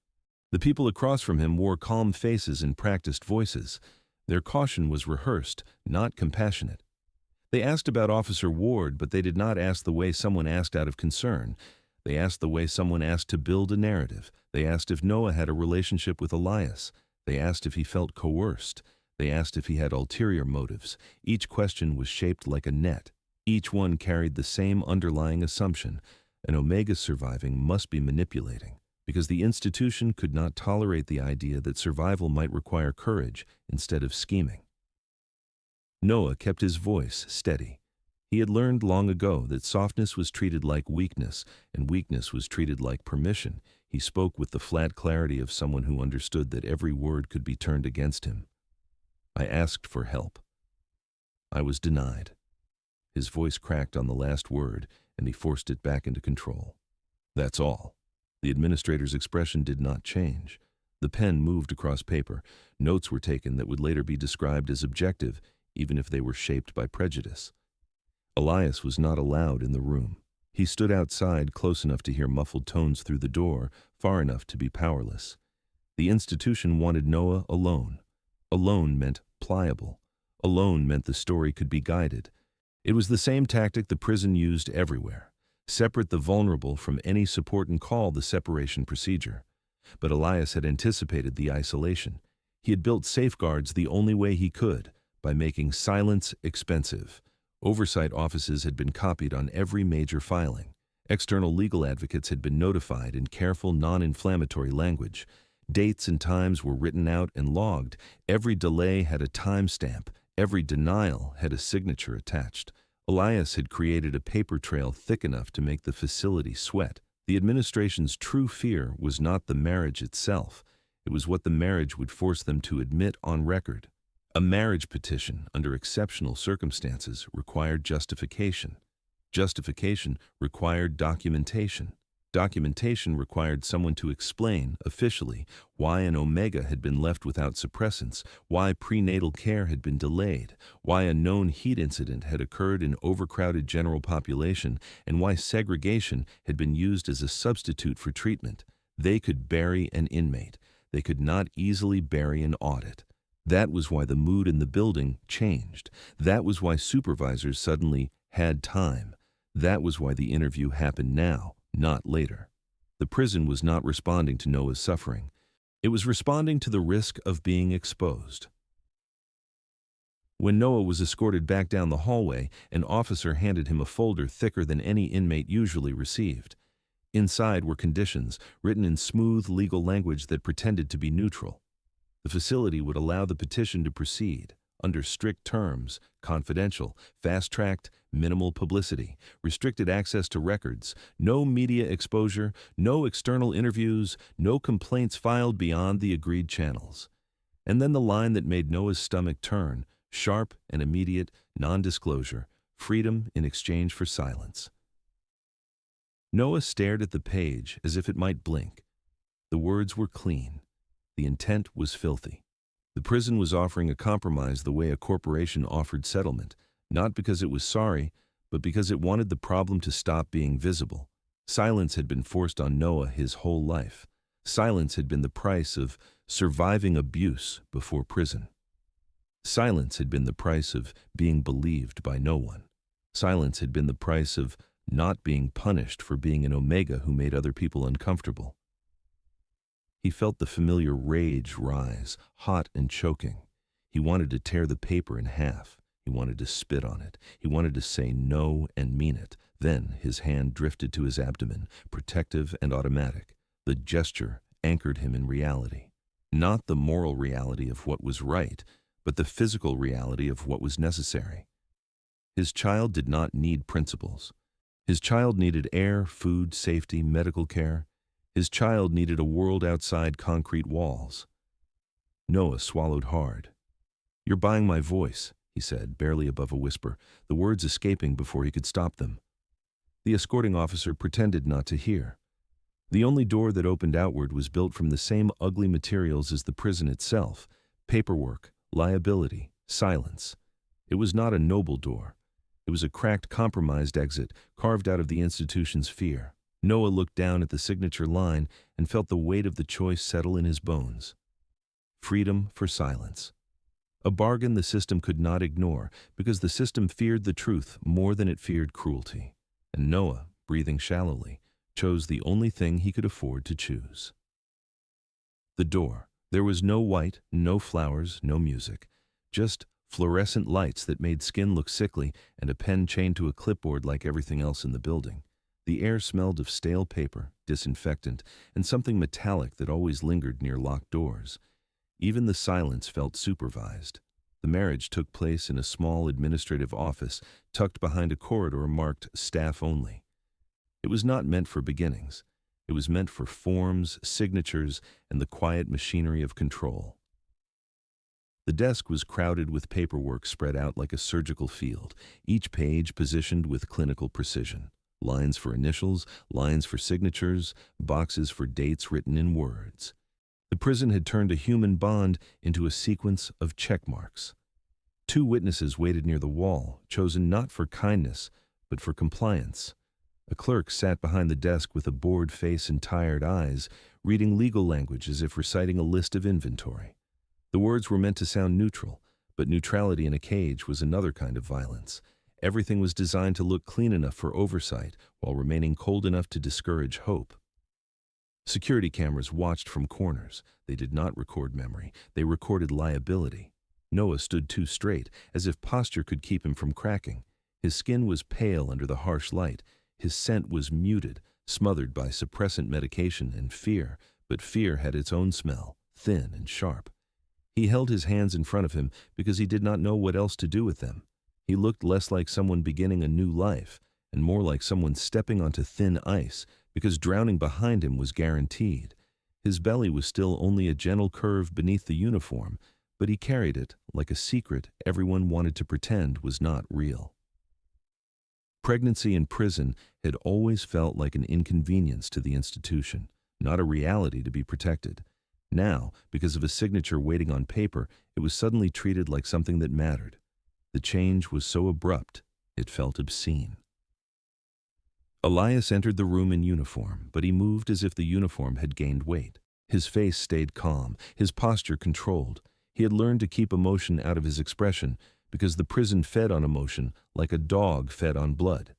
A: The people across from him wore calm faces and practiced voices. Their caution was rehearsed, not compassionate. They asked about Officer Ward, but they did not ask the way someone asked out of concern. They asked the way someone asked to build a narrative. They asked if Noah had a relationship with Elias. They asked if he felt coerced. They asked if he had ulterior motives. Each question was shaped like a net. Each one carried the same underlying assumption. An Omega surviving must be manipulating, because the institution could not tolerate the idea that survival might require courage instead of scheming. Noah kept his voice steady. He had learned long ago that softness was treated like weakness, and weakness was treated like permission. He spoke with the flat clarity of someone who understood that every word could be turned against him. I asked for help. I was denied. His voice cracked on the last word, and he forced it back into control. That's all. The administrator's expression did not change. The pen moved across paper. Notes were taken that would later be described as objective, even if they were shaped by prejudice. Elias was not allowed in the room. He stood outside close enough to hear muffled tones through the door, far enough to be powerless. The institution wanted Noah alone. Alone meant pliable. Alone meant the story could be guided. It was the same tactic the prison used everywhere. Separate the vulnerable from any support and call the separation procedure. But Elias had anticipated the isolation. He had built safeguards the only way he could, by making silence expensive. Oversight offices had been copied on every major filing. External legal advocates had been notified in careful, non-inflammatory language. Dates and times were written out and logged. Every delay had a timestamp. Every denial had a signature attached. Elias had created a paper trail thick enough to make the facility sweat. The administration's true fear was not the marriage itself. It was what the marriage would force them to admit on record. A marriage petition, under exceptional circumstances, required justification. Justification required documentation. Documentation required someone to explain, officially, why an Omega had been left without suppressants, why prenatal care had been delayed, why a known heat incident had occurred in overcrowded general population, and why segregation had been used as a substitute for treatment. They could bury an inmate. They could not easily bury an audit. That was why the mood in the building changed. That was why supervisors suddenly had time. That was why the interview happened now, not later. The prison was not responding to Noah's suffering. It was responding to the risk of being exposed. When Noah was escorted back down the hallway, an officer handed him a folder thicker than any inmate usually received. Inside were conditions, written in smooth legal language that pretended to be neutral. The facility would allow the petition to proceed, under strict terms, confidential, fast-tracked, minimal publicity, restricted access to records, no media exposure, no external interviews, no complaints filed beyond the agreed channels. And then the line that made Noah's stomach turn, sharp and immediate, non-disclosure, freedom in exchange for silence. Noah stared at the page as if it might blink. The words were clean. The intent was filthy. The prison was offering a compromise the way a corporation offered settlement, not because it was sorry, but because it wanted the problem to stop being visible. Silence had been forced on Noah his whole life. Silence had been the price of surviving abuse before prison. Silence had been the price of being believed by no one. Silence had been the price of not being punished for being an Omega who made other people uncomfortable. He felt the familiar rage rise, hot and choking. He wanted to tear the paper in half. He wanted to spit on it. He wanted to say no and mean it. Then his hand drifted to his abdomen, protective and automatic. The gesture anchored him in reality. Not the moral reality of what was right, but the physical reality of what was necessary. His child did not need principles. His child needed air, food, safety, medical care. His child needed a world outside concrete walls. Noah swallowed hard. "You're buying my voice," he said, barely above a whisper, the words escaping before he could stop them. The escorting officer pretended not to hear. The only door that opened outward was built from the same ugly materials as the prison itself: paperwork, liability, silence. It was not a noble door. It was a cracked, compromised exit carved out of the institution's fear. Noah looked down at the signature line and felt the weight of the choice settle in his bones. Freedom for silence. A bargain the system could not ignore, because the system feared the truth more than it feared cruelty. And Noah, breathing shallowly, chose the only thing he could afford to choose. The door. There was no white, no flowers, no music. Just fluorescent lights that made skin look sickly and a pen chained to a clipboard like everything else in the building. The air smelled of stale paper, disinfectant, and something metallic that always lingered near locked doors. Even the silence felt supervised. The marriage took place in a small administrative office tucked behind a corridor marked "Staff Only." It was not meant for beginnings. It was meant for forms, signatures, and the quiet machinery of control. The desk was crowded with paperwork spread out like a surgical field, each page positioned with clinical precision. Lines for initials, lines for signatures, boxes for dates written in words. The prison had turned a human bond into a sequence of check marks. 2 witnesses waited near the wall, chosen not for kindness, but for compliance. A clerk sat behind the desk with a bored face and tired eyes, reading legal language as if reciting a list of inventory. The words were meant to sound neutral, but neutrality in a cage was another kind of violence. Everything was designed to look clean enough for oversight, while remaining cold enough to discourage hope. Security cameras watched from corners. They did not record memory. They recorded liability. Noah stood too straight, as if posture could keep him from cracking. His skin was pale under the harsh light. His scent was muted, smothered by suppressant medication and fear, but fear had its own smell, thin and sharp. He held his hands in front of him because he did not know what else to do with them. He looked less like someone beginning a new life, and more like someone stepping onto thin ice, because drowning behind him was guaranteed. His belly was still only a gentle curve beneath the uniform, but he carried it like a secret everyone wanted to pretend was not real. Pregnancy in prison had always felt like an inconvenience to the institution, not a reality to be protected. Now, because of a signature waiting on paper, it was suddenly treated like something that mattered. The change was so abrupt, it felt obscene. Elias entered the room in uniform, but he moved as if the uniform had gained weight. His face stayed calm, his posture controlled. He had learned to keep emotion out of his expression because the prison fed on emotion like a dog fed on blood.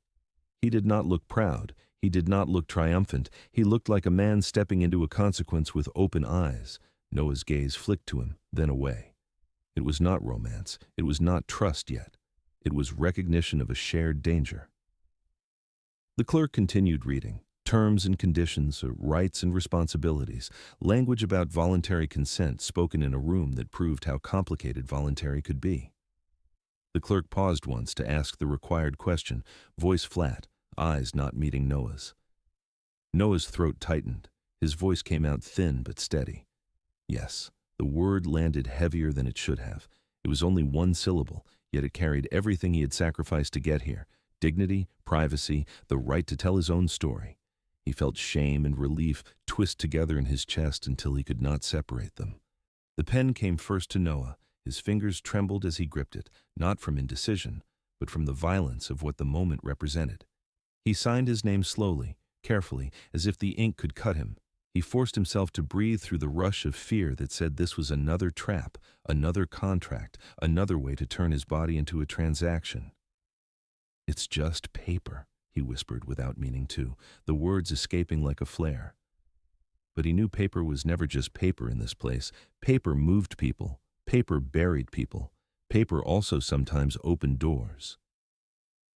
A: He did not look proud. He did not look triumphant. He looked like a man stepping into a consequence with open eyes. Noah's gaze flicked to him, then away. It was not romance. It was not trust yet. It was recognition of a shared danger. The clerk continued reading. Terms and conditions, rights and responsibilities, language about voluntary consent spoken in a room that proved how complicated voluntary could be. The clerk paused once to ask the required question, voice flat, eyes not meeting Noah's. Noah's throat tightened. His voice came out thin but steady. Yes, the word landed heavier than it should have. It was only one syllable, yet it carried everything he had sacrificed to get here: dignity, privacy, the right to tell his own story. He felt shame and relief twist together in his chest until he could not separate them. The pen came first to Noah. His fingers trembled as he gripped it, not from indecision, but from the violence of what the moment represented. He signed his name slowly, carefully, as if the ink could cut him. He forced himself to breathe through the rush of fear that said this was another trap, another contract, another way to turn his body into a transaction. "It's just paper," he whispered without meaning to, the words escaping like a flare. But he knew paper was never just paper in this place. Paper moved people. Paper buried people. Paper also sometimes opened doors.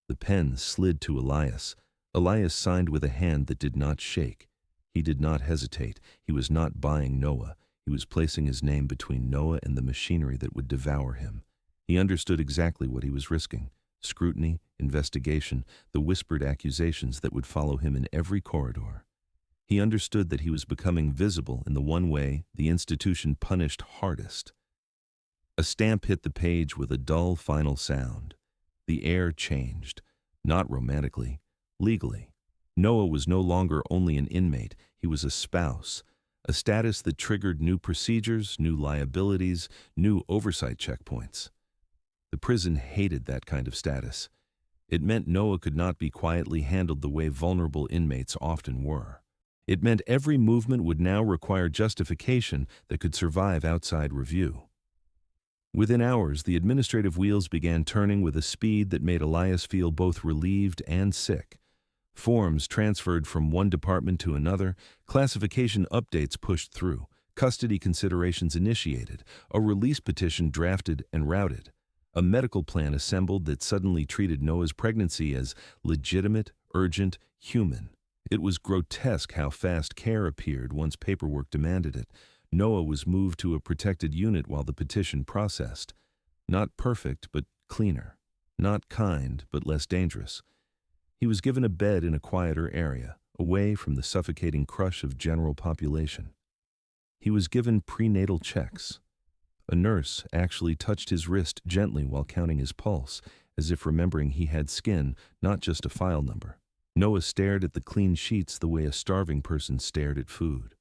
A: The pen slid to Elias. Elias signed with a hand that did not shake. He did not hesitate. He was not buying Noah. He was placing his name between Noah and the machinery that would devour him. He understood exactly what he was risking: scrutiny, investigation, the whispered accusations that would follow him in every corridor. He understood that he was becoming visible in the one way the institution punished hardest. A stamp hit the page with a dull final sound. The air changed, not romantically, legally. Noah was no longer only an inmate, he was a spouse, a status that triggered new procedures, new liabilities, new oversight checkpoints. The prison hated that kind of status. It meant Noah could not be quietly handled the way vulnerable inmates often were. It meant every movement would now require justification that could survive outside review. Within hours, the administrative wheels began turning with a speed that made Elias feel both relieved and sick. Forms transferred from one department to another, classification updates pushed through, custody considerations initiated, a release petition drafted and routed, a medical plan assembled that suddenly treated Noah's pregnancy as legitimate, urgent, human. It was grotesque how fast care appeared once paperwork demanded it. Noah was moved to a protected unit while the petition processed. Not perfect, but cleaner. Not kind, but less dangerous. He was given a bed in a quieter area, away from the suffocating crush of general population. He was given prenatal checks. A nurse actually touched his wrist gently while counting his pulse, as if remembering he had skin, not just a file number. Noah stared at the clean sheets the way a starving person stared at food.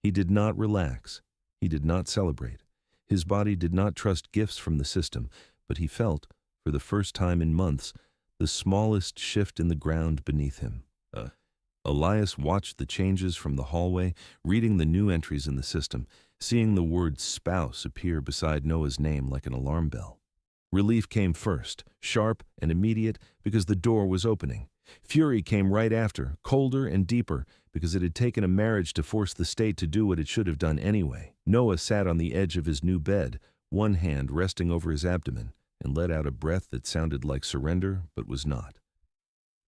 A: He did not relax. He did not celebrate. His body did not trust gifts from the system, but he felt, for the first time in months, the smallest shift in the ground beneath him. Elias watched the changes from the hallway, reading the new entries in the system, seeing the word spouse appear beside Noah's name like an alarm bell. Relief came first, sharp and immediate, because the door was opening. Fury came right after, colder and deeper, because it had taken a marriage to force the state to do what it should have done anyway. Noah sat on the edge of his new bed, one hand resting over his abdomen, and let out a breath that sounded like surrender, but was not.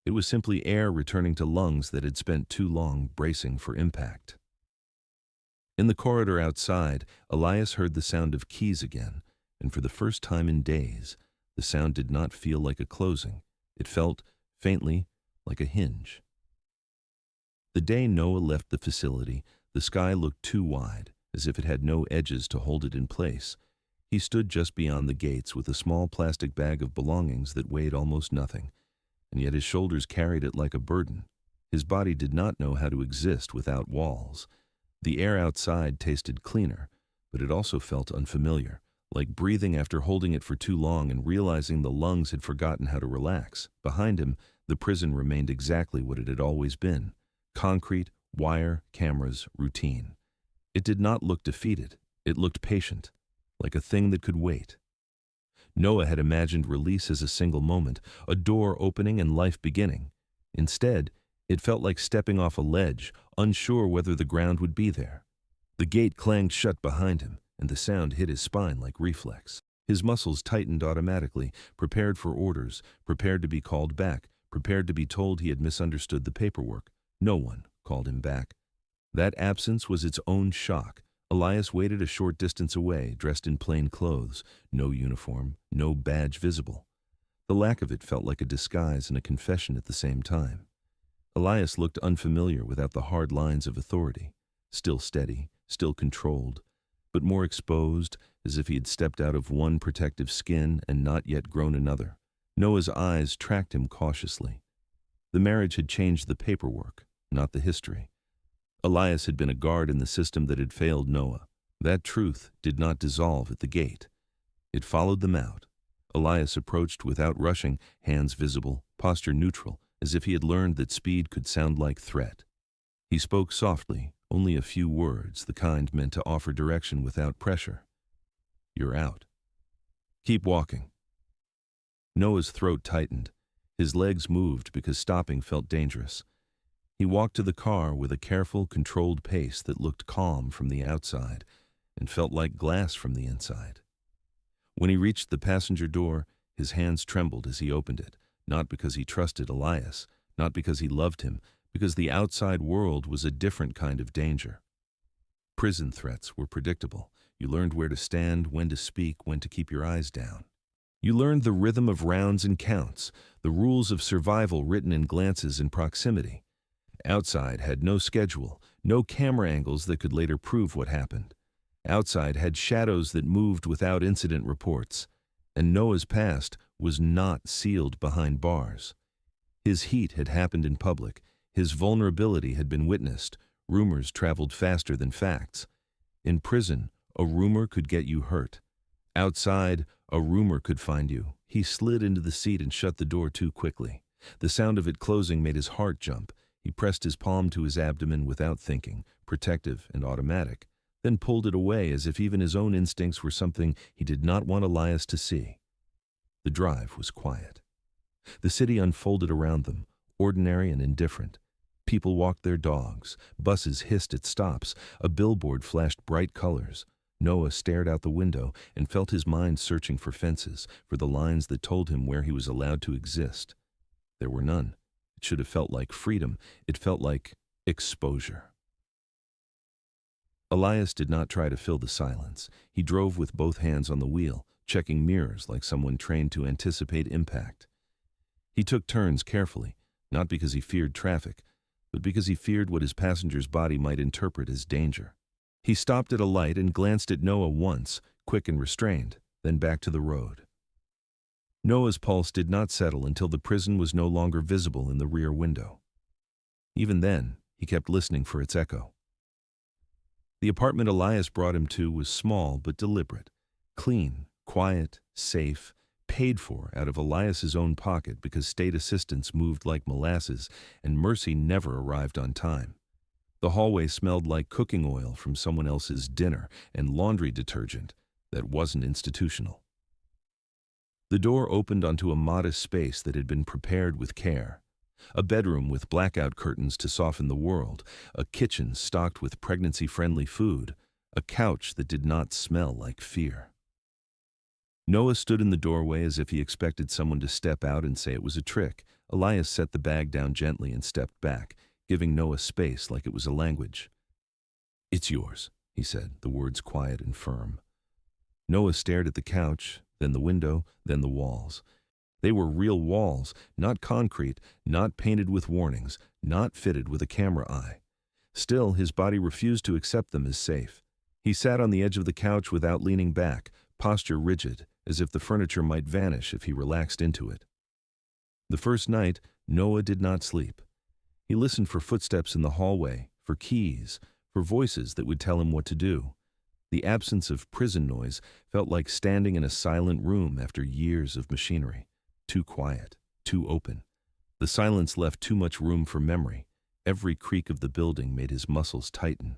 A: It was simply air returning to lungs that had spent too long bracing for impact. In the corridor outside, Elias heard the sound of keys again, and for the first time in days, the sound did not feel like a closing. It felt, faintly, like a hinge. The day Noah left the facility, the sky looked too wide, as if it had no edges to hold it in place. He stood just beyond the gates with a small plastic bag of belongings that weighed almost nothing, and yet his shoulders carried it like a burden. His body did not know how to exist without walls. The air outside tasted cleaner, but it also felt unfamiliar, like breathing after holding it for too long and realizing the lungs had forgotten how to relax. Behind him, the prison remained exactly what it had always been: concrete, wire, cameras, routine. It did not look defeated. It looked patient, like a thing that could wait. Noah had imagined release as a single moment, a door opening and life beginning. Instead, it felt like stepping off a ledge, unsure whether the ground would be there. The gate clanged shut behind him, and the sound hit his spine like reflex. His muscles tightened automatically, prepared for orders, prepared to be called back, prepared to be told he had misunderstood the paperwork. No one called him back. That absence was its own shock. Elias waited a short distance away, dressed in plain clothes, no uniform, no badge visible. The lack of it felt like a disguise and a confession at the same time. Elias looked unfamiliar without the hard lines of authority, still steady, still controlled, but more exposed, as if he had stepped out of one protective skin and not yet grown another. Noah's eyes tracked him cautiously. The marriage had changed the paperwork, not the history. Elias had been a guard in the system that had failed Noah. That truth did not dissolve at the gate. It followed them out. Elias approached without rushing, hands visible, posture neutral, as if he had learned that speed could sound like threat. He spoke softly, only a few words, the kind meant to offer direction without pressure. "You're out. Keep walking." Noah's throat tightened. His legs moved because stopping felt dangerous. He walked to the car with a careful, controlled pace that looked calm from the outside and felt like glass from the inside. When he reached the passenger door, his hands trembled as he opened it, not because he trusted Elias, not because he loved him, because the outside world was a different kind of danger. Prison threats were predictable. You learned where to stand, when to speak, when to keep your eyes down. You learned the rhythm of rounds and counts, the rules of survival written in glances and proximity. Outside had no schedule, no camera angles that could later prove what happened. Outside had shadows that moved without incident reports. And Noah's past was not sealed behind bars. His heat had happened in public. His vulnerability had been witnessed. Rumors traveled faster than facts. In prison, a rumor could get you hurt. Outside, a rumor could find you. He slid into the seat and shut the door too quickly. The sound of it closing made his heart jump. He pressed his palm to his abdomen without thinking, protective and automatic, then pulled it away as if even his own instincts were something he did not want Elias to see. The drive was quiet. The city unfolded around them, ordinary and indifferent. People walked their dogs. Buses hissed at stops. A billboard flashed bright colors. Noah stared out the window and felt his mind searching for fences, for the lines that told him where he was allowed to exist. There were none. It should have felt like freedom. It felt like exposure. Elias did not try to fill the silence. He drove with both hands on the wheel, checking mirrors like someone trained to anticipate impact. He took turns carefully, not because he feared traffic, but because he feared what his passenger's body might interpret as danger. He stopped at a light and glanced at Noah once, quick and restrained, then back to the road. Noah's pulse did not settle until the prison was no longer visible in the rear window. Even then, he kept listening for its echo. The apartment Elias brought him to was small but deliberate, clean, quiet, safe, paid for out of Elias's own pocket because state assistance moved like molasses and mercy never arrived on time. The hallway smelled like cooking oil from someone else's dinner and laundry detergent that wasn't institutional. The door opened onto a modest space that had been prepared with care. A bedroom with blackout curtains to soften the world, a kitchen stocked with pregnancy-friendly food, a couch that did not smell like fear. Noah stood in the doorway as if he expected someone to step out and say it was a trick. Elias set the bag down gently and stepped back, giving Noah space like it was a language. "It's yours," he said, the words quiet and firm. Noah stared at the couch, then the window, then the walls. They were real walls, not concrete, not painted with warnings, not fitted with a camera eye. Still, his body refused to accept them as safe. He sat on the edge of the couch without leaning back, posture rigid, as if the furniture might vanish if he relaxed into it. The first night, Noah did not sleep. He listened for footsteps in the hallway, for keys, for voices that would tell him what to do. The absence of prison noise felt like standing in a silent room after years of machinery. Too quiet, too open. The silence left too much room for memory. Every creak of the building made his muscles tighten.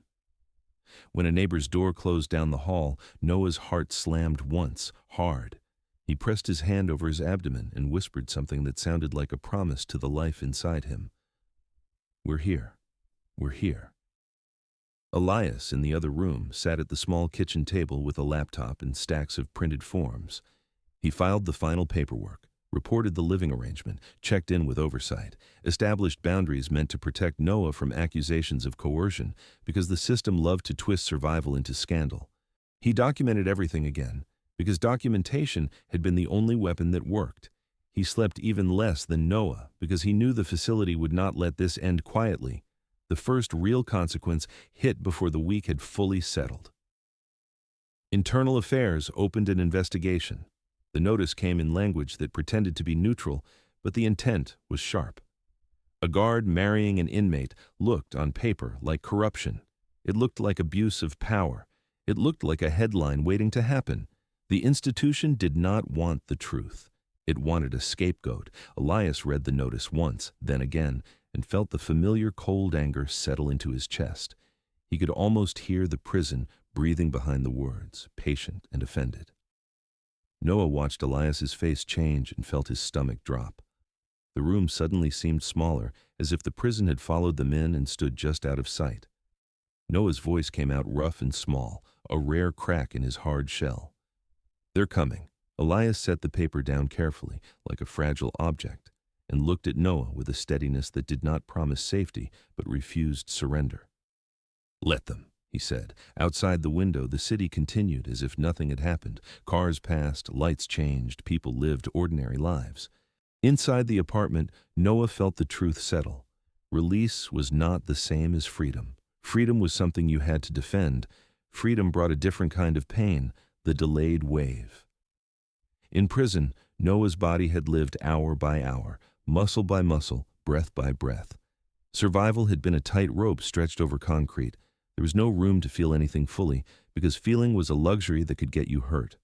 A: When a neighbor's door closed down the hall, Noah's heart slammed once, hard. He pressed his hand over his abdomen and whispered something that sounded like a promise to the life inside him. "We're here. We're here." Elias, in the other room, sat at the small kitchen table with a laptop and stacks of printed forms. He filed the final paperwork, reported the living arrangement, checked in with oversight, established boundaries meant to protect Noah from accusations of coercion because the system loved to twist survival into scandal. He documented everything again because documentation had been the only weapon that worked. He slept even less than Noah because he knew the facility would not let this end quietly. The first real consequence hit before the week had fully settled. Internal Affairs opened an investigation. The notice came in language that pretended to be neutral, but the intent was sharp. A guard marrying an inmate looked on paper like corruption. It looked like abuse of power. It looked like a headline waiting to happen. The institution did not want the truth. It wanted a scapegoat. Elias read the notice once, then again, and felt the familiar cold anger settle into his chest. He could almost hear the prison breathing behind the words, patient and offended. Noah watched Elias's face change and felt his stomach drop. The room suddenly seemed smaller, as if the prison had followed them in and stood just out of sight. Noah's voice came out rough and small, a rare crack in his hard shell. "They're coming." Elias set the paper down carefully, like a fragile object, and looked at Noah with a steadiness that did not promise safety, but refused surrender. "Let them," he said. Outside the window, the city continued as if nothing had happened. Cars passed, lights changed, people lived ordinary lives. Inside the apartment, Noah felt the truth settle. Release was not the same as freedom. Freedom was something you had to defend. Freedom brought a different kind of pain, the delayed wave. In prison, Noah's body had lived hour by hour, muscle by muscle, breath by breath. Survival had been a tight rope stretched over concrete. There was no room to feel anything fully, because feeling was a luxury that could get you hurt.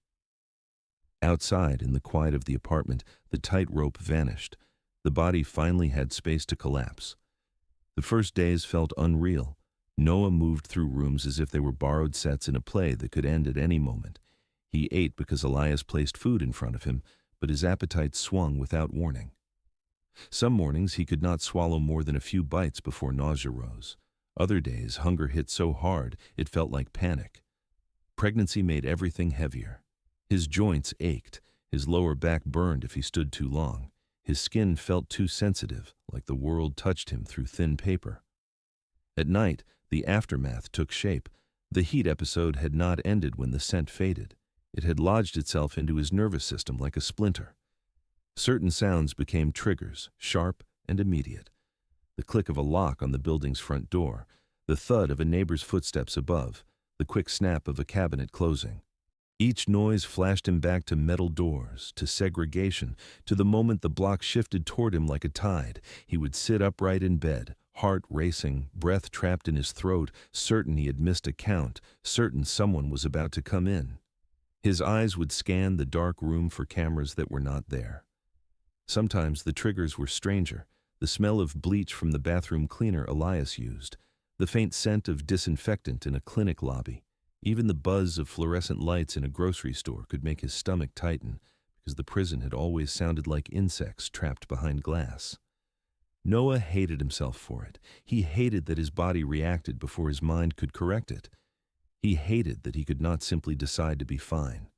A: Outside, in the quiet of the apartment, the tight rope vanished. The body finally had space to collapse. The first days felt unreal. Noah moved through rooms as if they were borrowed sets in a play that could end at any moment. He ate because Elias placed food in front of him, but his appetite swung without warning. Some mornings he could not swallow more than a few bites before nausea rose. Other days, hunger hit so hard it felt like panic. Pregnancy made everything heavier. His joints ached, his lower back burned if he stood too long. His skin felt too sensitive, like the world touched him through thin paper. At night, the aftermath took shape. The heat episode had not ended when the scent faded. It had lodged itself into his nervous system like a splinter. Certain sounds became triggers, sharp and immediate. The click of a lock on the building's front door, the thud of a neighbor's footsteps above, the quick snap of a cabinet closing. Each noise flashed him back to metal doors, to segregation, to the moment the block shifted toward him like a tide. He would sit upright in bed, heart racing, breath trapped in his throat, certain he had missed a count, certain someone was about to come in. His eyes would scan the dark room for cameras that were not there. Sometimes the triggers were stranger, the smell of bleach from the bathroom cleaner Elias used, the faint scent of disinfectant in a clinic lobby. Even the buzz of fluorescent lights in a grocery store could make his stomach tighten, because the prison had always sounded like insects trapped behind glass. Noah hated himself for it. He hated that his body reacted before his mind could correct it. He hated that he could not simply decide to be fine.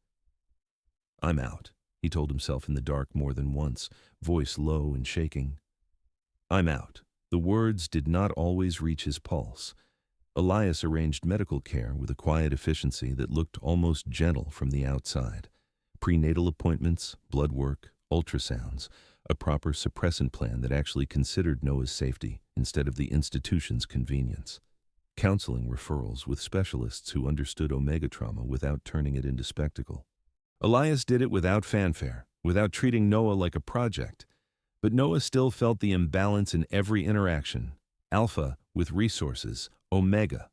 A: "I'm out," he told himself in the dark more than once, voice low and shaking. "I'm out." The words did not always reach his pulse. Elias arranged medical care with a quiet efficiency that looked almost gentle from the outside. Prenatal appointments, blood work, ultrasounds, a proper suppressant plan that actually considered Noah's safety instead of the institution's convenience. Counseling referrals with specialists who understood omega trauma without turning it into spectacle. Elias did it without fanfare, without treating Noah like a project. But Noah still felt the imbalance in every interaction. Alpha with resources, omega.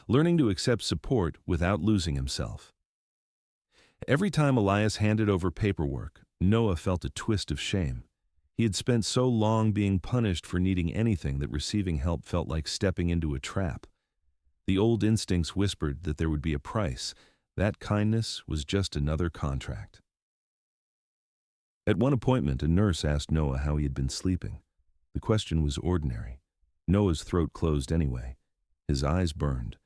A: Learning to accept support without losing himself. Every time Elias handed over paperwork, Noah felt a twist of shame. He had spent so long being punished for needing anything that receiving help felt like stepping into a trap. The old instincts whispered that there would be a price. That kindness was just another contract. At one appointment, a nurse asked Noah how he had been sleeping. The question was ordinary. Noah's throat closed anyway. His eyes burned.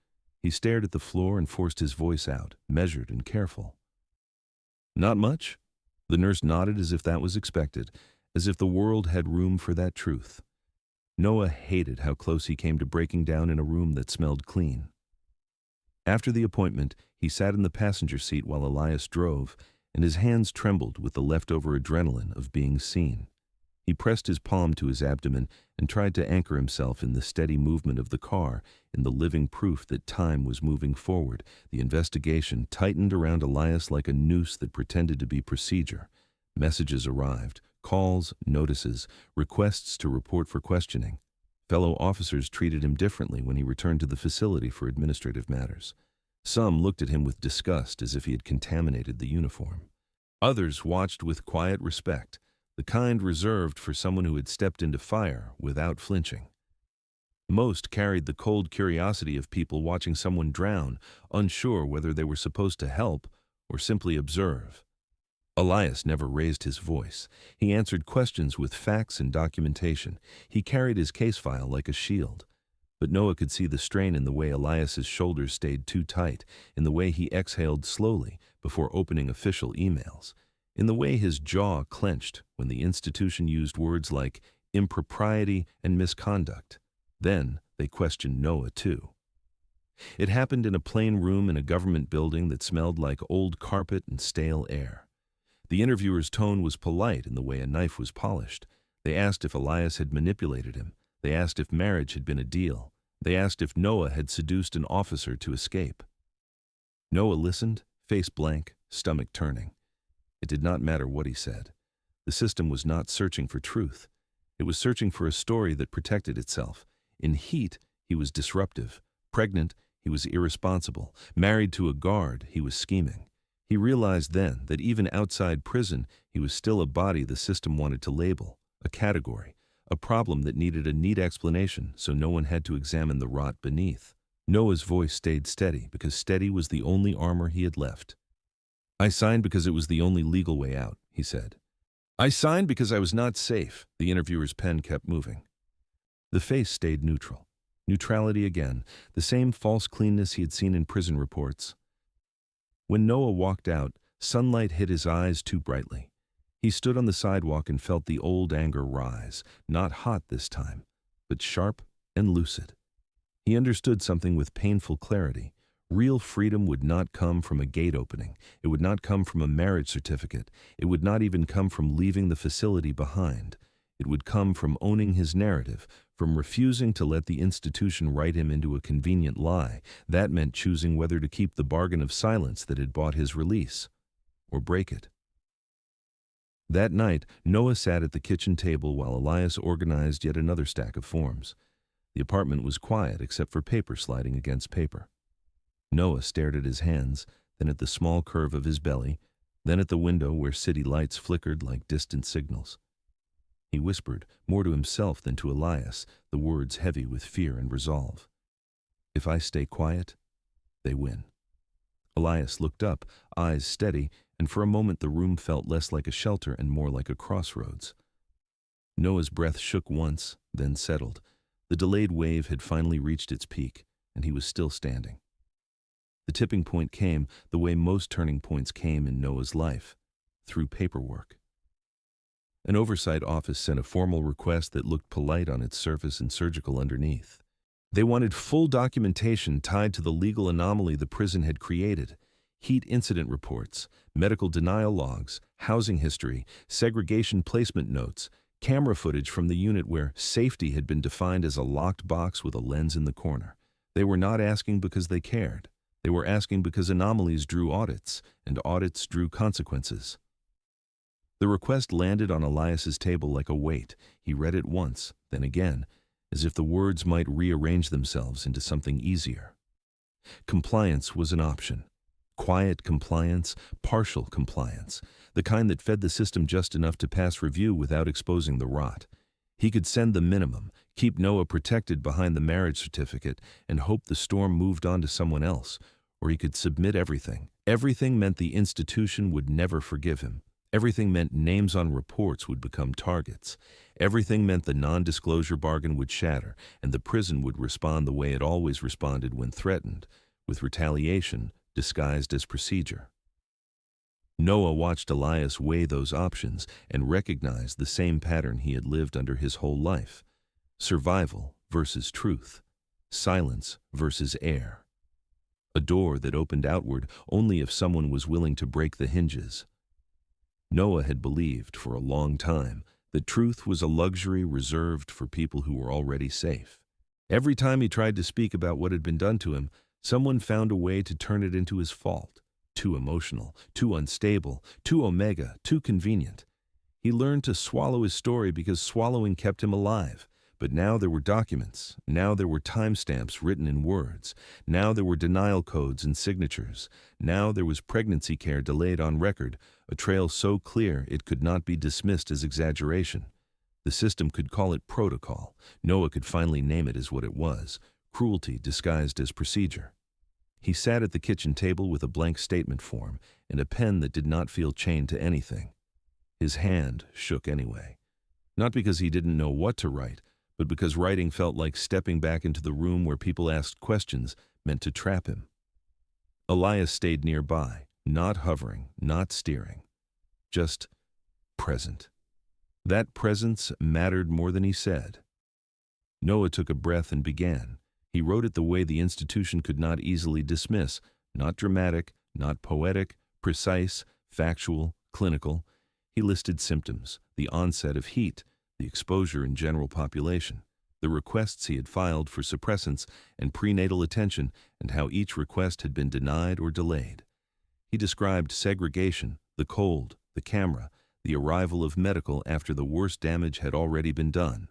A: He stared at the floor and forced his voice out, measured and careful. "Not much?" The nurse nodded as if that was expected, as if the world had room for that truth. Noah hated how close he came to breaking down in a room that smelled clean. After the appointment, he sat in the passenger seat while Elias drove, and his hands trembled with the leftover adrenaline of being seen. He pressed his palm to his abdomen and tried to anchor himself in the steady movement of the car, in the living proof that time was moving forward. The investigation tightened around Elias like a noose that pretended to be procedure. Messages arrived, calls, notices, requests to report for questioning. Fellow officers treated him differently when he returned to the facility for administrative matters. Some looked at him with disgust as if he had contaminated the uniform. Others watched with quiet respect, the kind reserved for someone who had stepped into fire without flinching. Most carried the cold curiosity of people watching someone drown, unsure whether they were supposed to help or simply observe. Elias never raised his voice. He answered questions with facts and documentation. He carried his case file like a shield. But Noah could see the strain in the way Elias's shoulders stayed too tight, in the way he exhaled slowly before opening official emails, in the way his jaw clenched when the institution used words like impropriety and misconduct. Then they questioned Noah too. It happened in a plain room in a government building that smelled like old carpet and stale air. The interviewer's tone was polite in the way a knife was polished. They asked if Elias had manipulated him. They asked if marriage had been a deal. They asked if Noah had seduced an officer to escape. Noah listened, face blank, stomach turning. It did not matter what he said. The system was not searching for truth. It was searching for a story that protected itself. In heat, he was disruptive. Pregnant, he was irresponsible. Married to a guard, he was scheming. He realized then that even outside prison, he was still a body the system wanted to label, a category, a problem that needed a neat explanation so no one had to examine the rot beneath. Noah's voice stayed steady because steady was the only armor he had left. "I signed because it was the only legal way out," he said. "I signed because I was not safe." The interviewer's pen kept moving. The face stayed neutral. Neutrality again, the same false cleanness he had seen in prison reports. When Noah walked out, sunlight hit his eyes too brightly. He stood on the sidewalk and felt the old anger rise, not hot this time, but sharp and lucid. He understood something with painful clarity. Real freedom would not come from a gate opening. It would not come from a marriage certificate. It would not even come from leaving the facility behind. It would come from owning his narrative, from refusing to let the institution write him into a convenient lie. That meant choosing whether to keep the bargain of silence that had bought his release, or break it. That night, Noah sat at the kitchen table while Elias organized yet another stack of forms. The apartment was quiet except for paper sliding against paper. Noah stared at his hands, then at the small curve of his belly, then at the window where city lights flickered like distant signals. He whispered, more to himself than to Elias, the words heavy with fear and resolve. "If I stay quiet, they win." Elias looked up, eyes steady, and for a moment the room felt less like a shelter and more like a crossroads. Noah's breath shook once, then settled. The delayed wave had finally reached its peak, and he was still standing. The tipping point came the way most turning points came in Noah's life, through paperwork. An oversight office sent a formal request that looked polite on its surface and surgical underneath. They wanted full documentation tied to the legal anomaly the prison had created: heat incident reports, medical denial logs, housing history, segregation placement notes, camera footage from the unit where safety had been defined as a locked box with a lens in the corner. They were not asking because they cared. They were asking because anomalies drew audits, and audits drew consequences. The request landed on Elias's table like a weight. He read it once, then again, as if the words might rearrange themselves into something easier. Compliance was an option. Quiet compliance, partial compliance, the kind that fed the system just enough to pass review without exposing the rot. He could send the minimum, keep Noah protected behind the marriage certificate, and hope the storm moved on to someone else, or he could submit everything. Everything meant the institution would never forgive him. Everything meant names on reports would become targets. Everything meant the non-disclosure bargain would shatter, and the prison would respond the way it always responded when threatened, with retaliation disguised as procedure. Noah watched Elias weigh those options and recognized the same pattern he had lived under his whole life: survival versus truth, silence versus air. A door that opened outward only if someone was willing to break the hinges. Noah had believed for a long time that truth was a luxury reserved for people who were already safe. Every time he tried to speak about what had been done to him, someone found a way to turn it into his fault. Too emotional, too unstable, too omega, too convenient. He learned to swallow his story because swallowing kept him alive. But now there were documents. Now there were timestamps written in words. Now there were denial codes and signatures. Now there was pregnancy care delayed on record, a trail so clear it could not be dismissed as exaggeration. The system could call it protocol. Noah could finally name it as what it was: cruelty disguised as procedure. He sat at the kitchen table with a blank statement form and a pen that did not feel chained to anything. His hand shook anyway. Not because he didn't know what to write, but because writing felt like stepping back into the room where people asked questions meant to trap him. Elias stayed nearby, not hovering, not steering, just present. That presence mattered more than he said. Noah took a breath and began. He wrote it the way the institution could not easily dismiss: not dramatic, not poetic, precise, factual, clinical. He listed symptoms: the onset of heat, the exposure in general population, the requests he had filed for suppressants and prenatal attention, and how each request had been denied or delayed. He described segregation, the cold, the camera, the arrival of medical after the worst damage had already been done.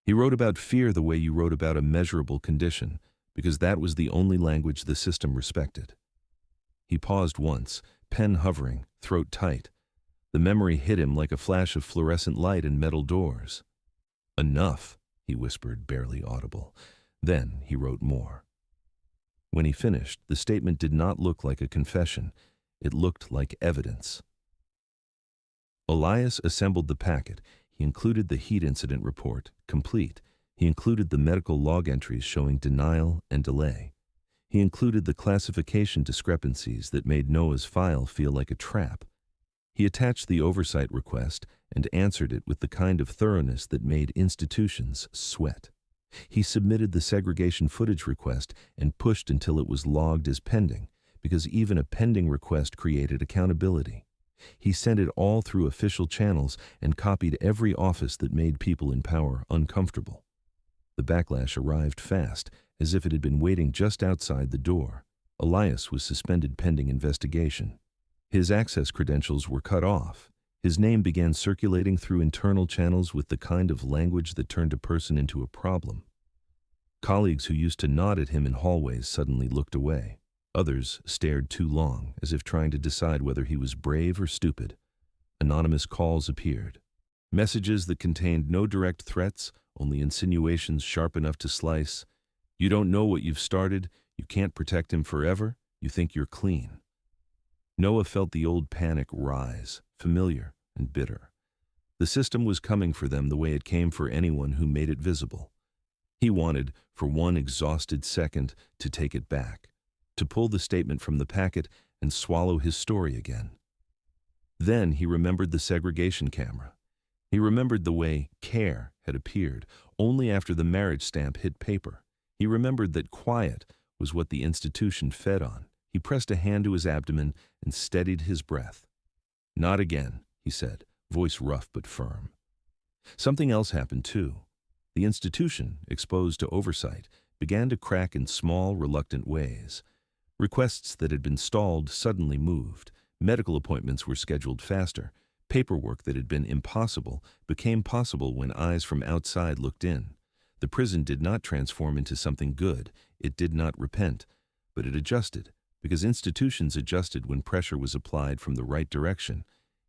A: He wrote about fear the way you wrote about a measurable condition, because that was the only language the system respected. He paused once, pen hovering, throat tight. The memory hit him like a flash of fluorescent light in metal doors. "Enough," he whispered, barely audible. Then he wrote more. When he finished, the statement did not look like a confession. It looked like evidence. Elias assembled the packet. He included the heat incident report, complete. He included the medical log entries showing denial and delay. He included the classification discrepancies that made Noah's file feel like a trap. He attached the oversight request and answered it with the kind of thoroughness that made institutions sweat. He submitted the segregation footage request and pushed until it was logged as pending, because even a pending request created accountability. He sent it all through official channels and copied every office that made people in power uncomfortable. The backlash arrived fast, as if it had been waiting just outside the door. Elias was suspended pending investigation. His access credentials were cut off. His name began circulating through internal channels with the kind of language that turned a person into a problem. Colleagues who used to nod at him in hallways suddenly looked away. Others stared too long, as if trying to decide whether he was brave or stupid. Anonymous calls appeared. Messages that contained no direct threats, only insinuations sharp enough to slice. "You don't know what you've started. You can't protect him forever. You think you're clean." Noah felt the old panic rise, familiar and bitter. The system was coming for them the way it came for anyone who made it visible. He wanted, for one exhausted second, to take it back, to pull the statement from the packet and swallow his story again. Then he remembered the segregation camera. He remembered the way care had appeared only after the marriage stamp hit paper. He remembered that quiet was what the institution fed on. He pressed a hand to his abdomen and steadied his breath. "Not again," he said, voice rough but firm. Something else happened too. The institution, exposed to oversight, began to crack in small, reluctant ways. Requests that had been stalled suddenly moved. Medical appointments were scheduled faster. Paperwork that had been impossible became possible when eyes from outside looked in. The prison did not transform into something good. It did not repent, but it adjusted, because institutions adjusted when pressure was applied from the right direction.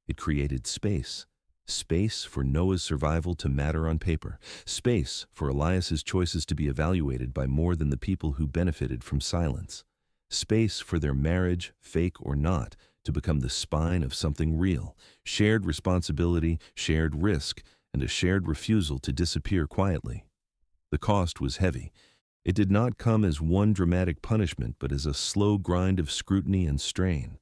A: It created space. Space for Noah's survival to matter on paper. Space for Elias's choices to be evaluated by more than the people who benefited from silence. Space for their marriage, fake or not, to become the spine of something real. Shared responsibility, shared risk, and a shared refusal to disappear quietly. The cost was heavy. It did not come as one dramatic punishment, but as a slow grind of scrutiny and strain.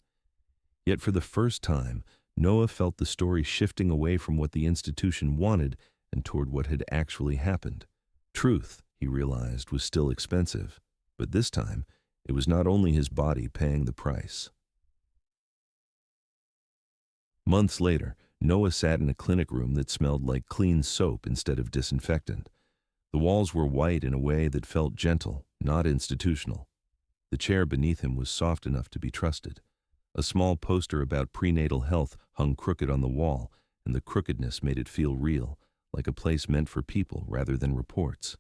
A: Yet for the first time, Noah felt the story shifting away from what the institution wanted and toward what had actually happened. Truth, he realized, was still expensive, but this time it was not only his body paying the price. Months later, Noah sat in a clinic room that smelled like clean soap instead of disinfectant. The walls were white in a way that felt gentle, not institutional. The chair beneath him was soft enough to be trusted. A small poster about prenatal health hung crooked on the wall, and the crookedness made it feel real, like a place meant for people rather than reports.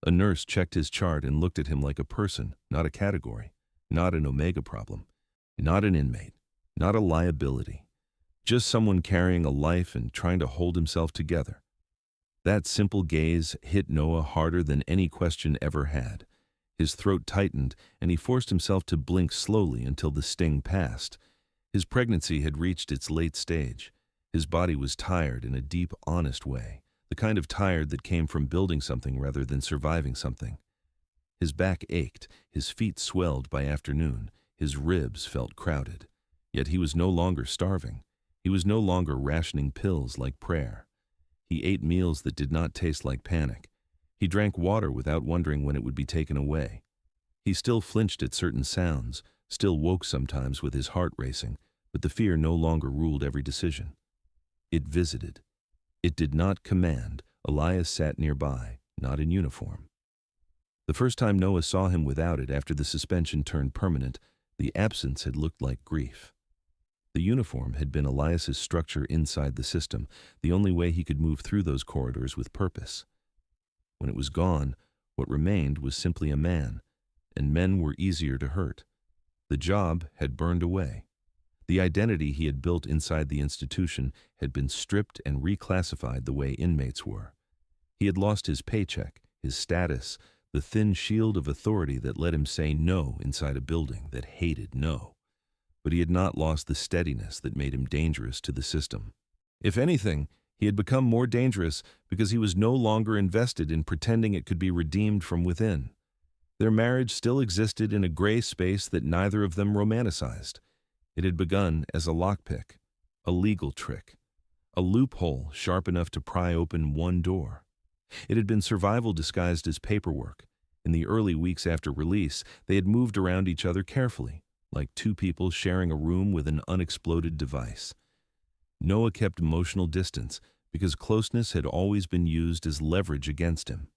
A: A nurse checked his chart and looked at him like a person, not a category, not an omega problem, not an inmate, not a liability. Just someone carrying a life and trying to hold himself together. That simple gaze hit Noah harder than any question ever had. His throat tightened, and he forced himself to blink slowly until the sting passed. His pregnancy had reached its late stage. His body was tired in a deep, honest way, the kind of tired that came from building something rather than surviving something. His back ached, his feet swelled by afternoon, his ribs felt crowded. Yet he was no longer starving. He was no longer rationing pills like prayer. He ate meals that did not taste like panic. He drank water without wondering when it would be taken away. He still flinched at certain sounds, still woke sometimes with his heart racing, but the fear no longer ruled every decision. It visited. It did not command. Elias sat nearby, not in uniform. The first time Noah saw him without it after the suspension turned permanent, the absence had looked like grief. The uniform had been Elias's structure inside the system, the only way he could move through those corridors with purpose. When it was gone, what remained was simply a man, and men were easier to hurt. The job had burned away. The identity he had built inside the institution had been stripped and reclassified the way inmates were. He had lost his paycheck, his status, the thin shield of authority that let him say no inside a building that hated no. But he had not lost the steadiness that made him dangerous to the system. If anything, he had become more dangerous because he was no longer invested in pretending it could be redeemed from within. Their marriage still existed in a gray space that neither of them romanticized. It had begun as a lockpick, a legal trick, a loophole sharp enough to pry open one door. It had been survival disguised as paperwork. In the early weeks after release, they had moved around each other carefully, like two people sharing a room with an unexploded device. Noah kept emotional distance because closeness had always been used as leverage against him.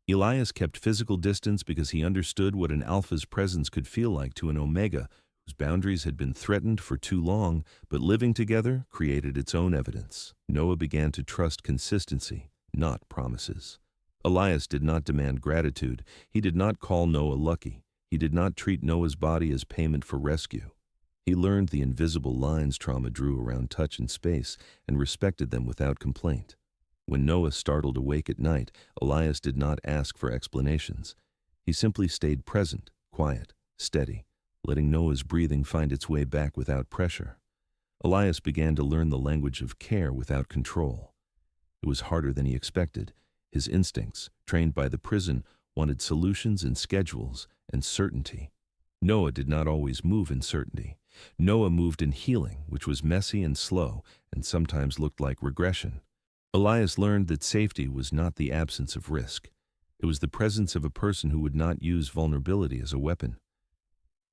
A: Elias kept physical distance because he understood what an alpha's presence could feel like to an omega whose boundaries had been threatened for too long, but living together created its own evidence. Noah began to trust consistency, not promises. Elias did not demand gratitude. He did not call Noah lucky. He did not treat Noah's body as payment for rescue. He learned the invisible lines trauma drew around touch and space and respected them without complaint. When Noah startled awake at night, Elias did not ask for explanations. He simply stayed present, quiet, steady, letting Noah's breathing find its way back without pressure. Elias began to learn the language of care without control. It was harder than he expected. His instincts, trained by the prison, wanted solutions and schedules and certainty. Noah did not always move in certainty. Noah moved in healing, which was messy and slow and sometimes looked like regression. Elias learned that safety was not the absence of risk. It was the presence of a person who would not use vulnerability as a weapon.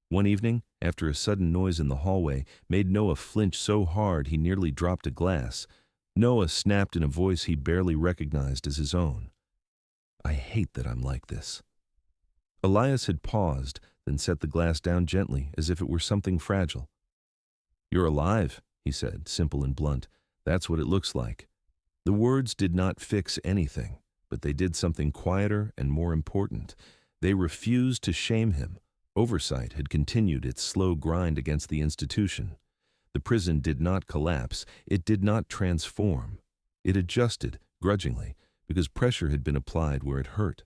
A: One evening, after a sudden noise in the hallway made Noah flinch so hard he nearly dropped a glass, Noah snapped in a voice he barely recognized as his own. "I hate that I'm like this." Elias had paused, then set the glass down gently, as if it were something fragile. "You're alive," he said, simple and blunt. "That's what it looks like." The words did not fix anything, but they did something quieter and more important. They refused to shame him. Oversight had continued its slow grind against the institution. The prison did not collapse. It did not transform. It adjusted, grudgingly, because pressure had been applied where it hurt.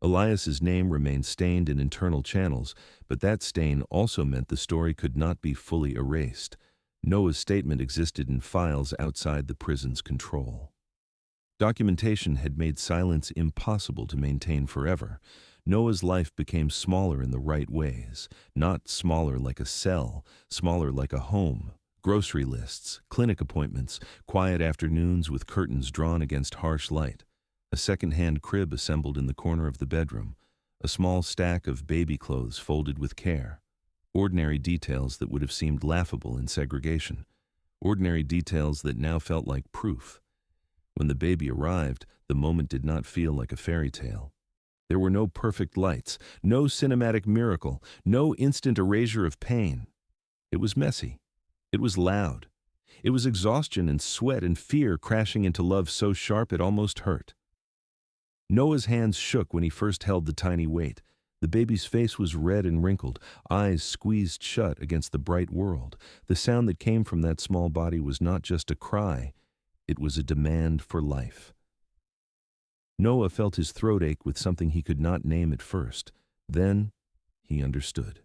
A: Elias's name remained stained in internal channels, but that stain also meant the story could not be fully erased. Noah's statement existed in files outside the prison's control. Documentation had made silence impossible to maintain forever. Noah's life became smaller in the right ways, not smaller like a cell, smaller like a home. Grocery lists, clinic appointments, quiet afternoons with curtains drawn against harsh light, a second-hand crib assembled in the corner of the bedroom, a small stack of baby clothes folded with care. Ordinary details that would have seemed laughable in segregation. Ordinary details that now felt like proof. When the baby arrived, the moment did not feel like a fairy tale. There were no perfect lights, no cinematic miracle, no instant erasure of pain. It was messy. It was loud. It was exhaustion and sweat and fear crashing into love so sharp it almost hurt. Noah's hands shook when he first held the tiny weight. The baby's face was red and wrinkled, eyes squeezed shut against the bright world. The sound that came from that small body was not just a cry, it was a demand for life. Noah felt his throat ache with something he could not name at first. Then he understood.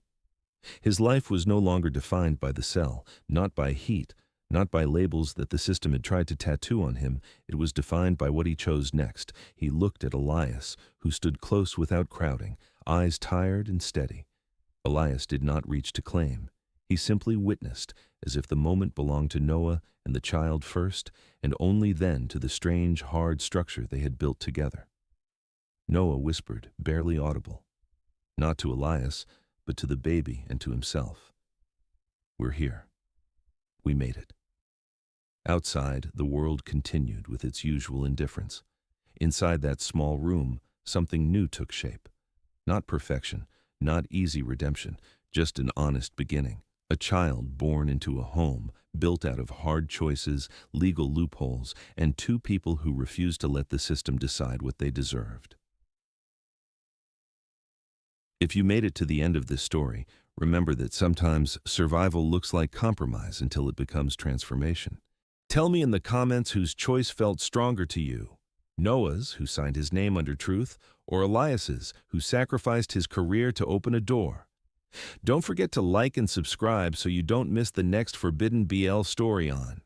A: His life was no longer defined by the cell, not by heat, not by labels that the system had tried to tattoo on him. It was defined by what he chose next. He looked at Elias, who stood close without crowding, eyes tired and steady. Elias did not reach to claim. He simply witnessed, as if the moment belonged to Noah and the child first, and only then to the strange, hard structure they had built together. Noah whispered, barely audible, not to Elias, but to the baby and to himself. "We're here. We made it." Outside, the world continued with its usual indifference. Inside that small room, something new took shape. Not perfection, not easy redemption, just an honest beginning. A child born into a home, built out of hard choices, legal loopholes, and two people who refused to let the system decide what they deserved. If you made it to the end of this story, remember that sometimes survival looks like compromise until it becomes transformation. Tell me in the comments whose choice felt stronger to you. Noah's, who signed his name under truth, or Elias's, who sacrificed his career to open a door. Don't forget to like and subscribe so you don't miss the next Forbidden BL story on.